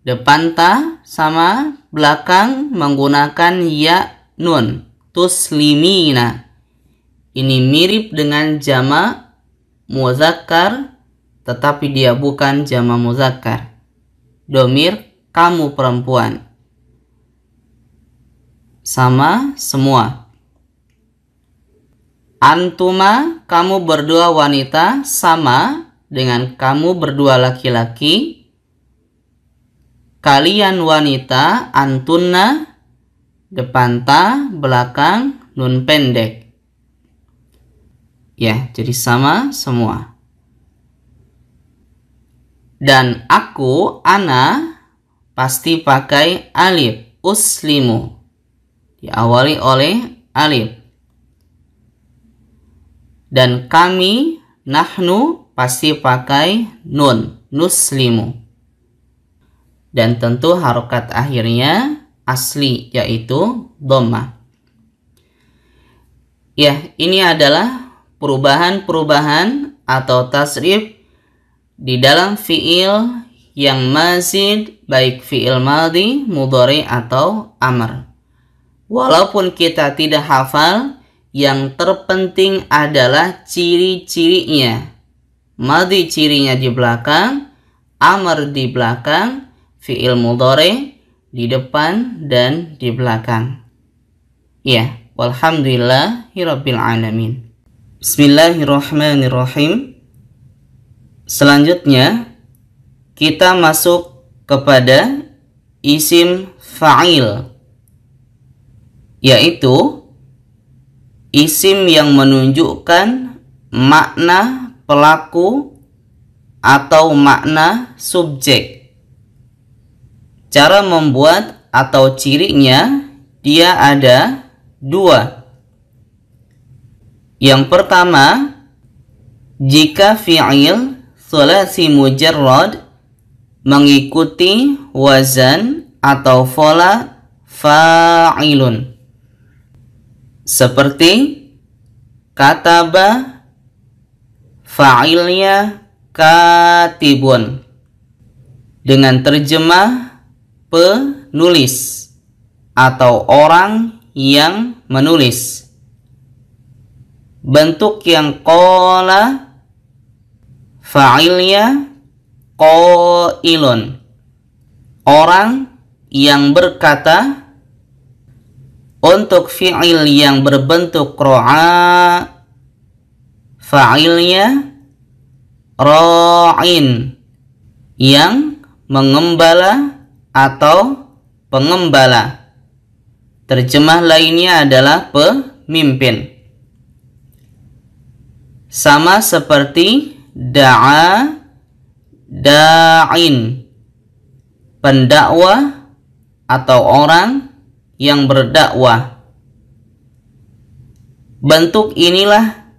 depan ta sama, belakang menggunakan ya nun, tuslimina. Ini mirip dengan jama' muzakkar, tetapi dia bukan jama' muzakkar. Dhamir kamu perempuan. Sama semua. Antuma, kamu berdua wanita, sama dengan kamu berdua laki-laki. Kalian wanita, antunna, depan ta, belakang nun pendek. Ya, jadi sama semua. Dan aku, ana, pasti pakai alif, uslimu. Diawali oleh alif. Dan kami, nahnu, pasti pakai nun, nuslimu. Dan tentu harokat akhirnya asli, yaitu dhammah. Ya, ini adalah perubahan-perubahan atau tasrif di dalam fiil yang mazid, baik fiil madhi, mudhari atau amr. Walaupun kita tidak hafal, yang terpenting adalah ciri-cirinya. Madhi cirinya di belakang, amr di belakang, fiil mudhari di depan dan di belakang. Ya, walhamdulillahirabbil alamin. Bismillahirrahmanirrahim. Selanjutnya kita masuk kepada isim fa'il, yaitu isim yang menunjukkan makna pelaku atau makna subjek. Cara membuat atau cirinya dia ada dua. Yang pertama, jika fi'il thulathi mujarrad mengikuti wazan atau pola fa'ilun. Seperti kataba, fa'ilnya katibun. Dengan terjemah penulis atau orang yang menulis. Bentuk yang qala, fa'ilnya qailun. Orang yang berkata. Untuk fi'il yang berbentuk ro'a, fa'ilnya ra'in, yang mengembala atau pengembala. Terjemah lainnya adalah pemimpin. Sama seperti da'a, da'in, pendakwah atau orang yang berdakwah. Bentuk inilah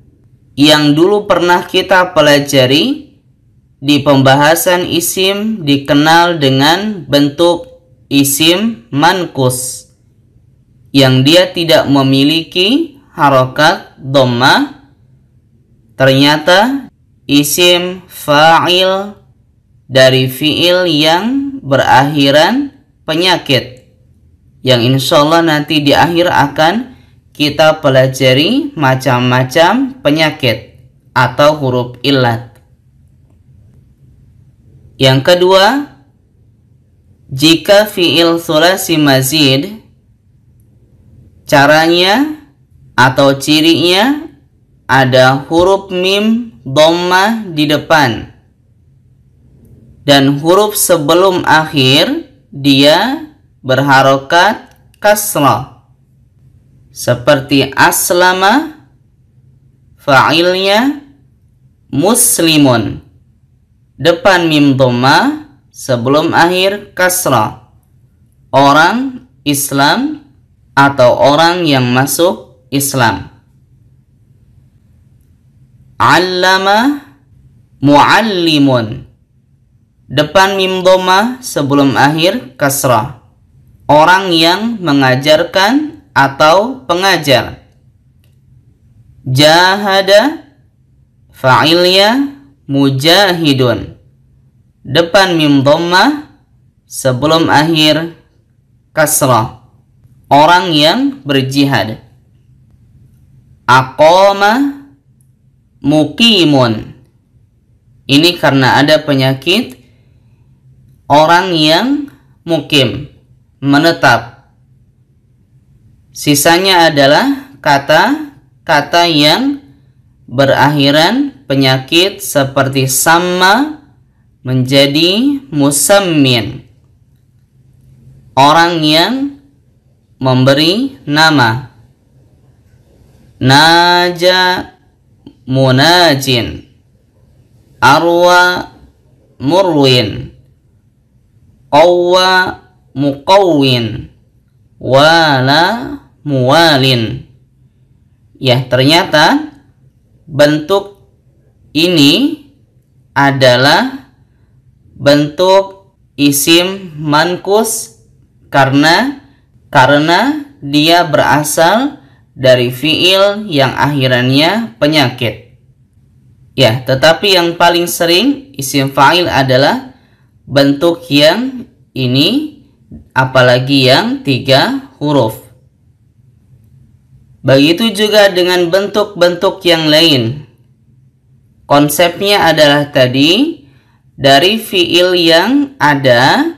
yang dulu pernah kita pelajari di pembahasan isim dikenal dengan bentuk isim mankus yang dia tidak memiliki harokat dhammah. Ternyata isim fa'il dari fi'il yang berakhiran penyakit, yang insya Allah nanti di akhir akan kita pelajari macam-macam penyakit atau huruf illat. Yang kedua, jika fi'il thulasi mazid, caranya atau cirinya ada huruf mim dhammah di depan dan huruf sebelum akhir dia berharokat kasrah. Seperti aslama, fa'ilnya muslimun, depan mim dhammah, sebelum akhir kasrah, orang Islam atau orang yang masuk Islam. Allama, muallimun, depan mim dhammah, sebelum akhir kasrah, orang yang mengajarkan atau pengajar. Jahada, fa'ilnya mujahidun, depan mim dhammah, sebelum akhir kasrah, orang yang berjihad. Aqama, muqimun, ini karena ada penyakit orang yang mukim, menetap. Sisanya adalah kata-kata yang berakhiran penyakit seperti sama menjadi musammin, orang yang memberi nama. Naja, munajin. Arwa, murwin. Qawwa, muqawwin. Wala, muwalin. Ya, ternyata bentuk ini adalah bentuk isim mankus karena dia berasal dari fiil yang akhirannya penyakit. Ya, tetapi yang paling sering isim fa'il adalah bentuk yang ini, apalagi yang 3 huruf. Begitu juga dengan bentuk-bentuk yang lain. Konsepnya adalah tadi dari fiil yang ada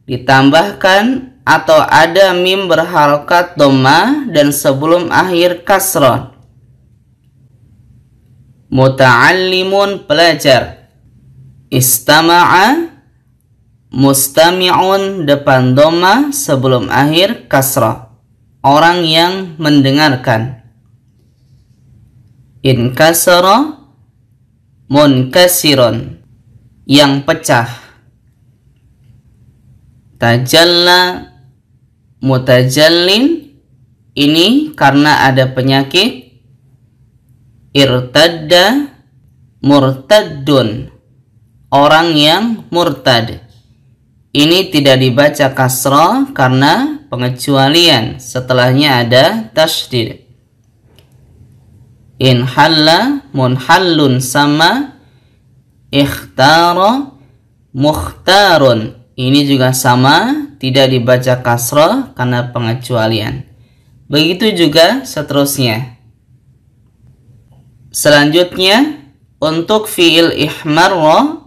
ditambahkan atau ada mim berharokat dhammah dan sebelum akhir kasrah. Muta'allimun, pelajar. Istama'a, mustami'un, depan dhammah, sebelum akhir kasrah, orang yang mendengarkan. Inkasara, munkasirun, yang pecah. Tajalla, mutajallin, ini karena ada penyakit. Irtadda, murtaddun, orang yang murtad. Ini tidak dibaca kasrah karena pengecualian, setelahnya ada tasydid. Inhalla, munhallun, sama. Ikhtara, mukhtarun, ini juga sama, tidak dibaca kasrah karena pengecualian. Begitu juga seterusnya. Selanjutnya, untuk fi'il ihmarra,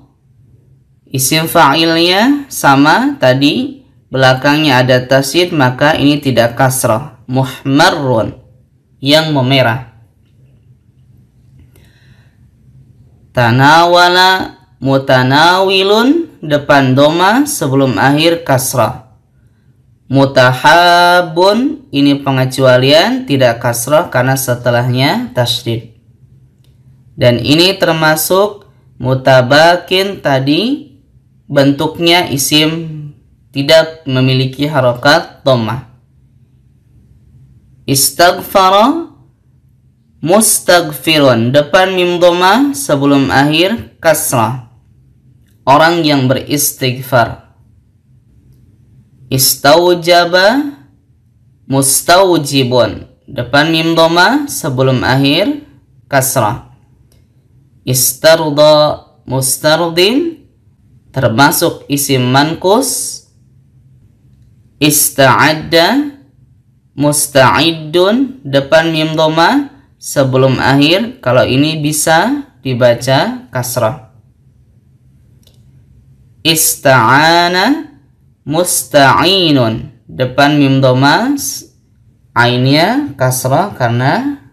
isim fa'ilnya sama tadi, belakangnya ada tasydid, maka ini tidak kasrah. Muhmarrun, yang memerah. Tanawala, mutanawilun, depan dhammah, sebelum akhir kasrah. Mutahabun, ini pengecualian, tidak kasrah karena setelahnya tasydid. Dan ini termasuk mutabakin tadi, bentuknya isim tidak memiliki harokat dhammah. Istaghfara, Mustaghfirun, depan mim dhamma sebelum akhir kasrah. Orang yang beristighfar. Istaujaba, mustaujibun, depan mim dhamma sebelum akhir kasrah. Istarda, mustardin, termasuk isim manqus. Ista'adda, musta'iddun, depan mim dhamma sebelum akhir, kalau ini bisa dibaca kasrah. Ista'ana, musta'inun, depan mim dhamma, ainnya kasrah karena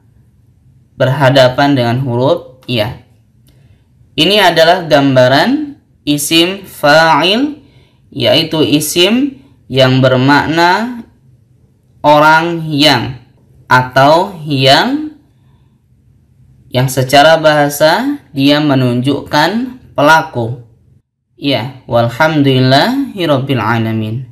berhadapan dengan huruf ya. Ini adalah gambaran isim fa'il, yaitu isim yang bermakna orang yang atau yang secara bahasa dia menunjukkan pelaku. Ya, walhamdulillahirabbil alamin.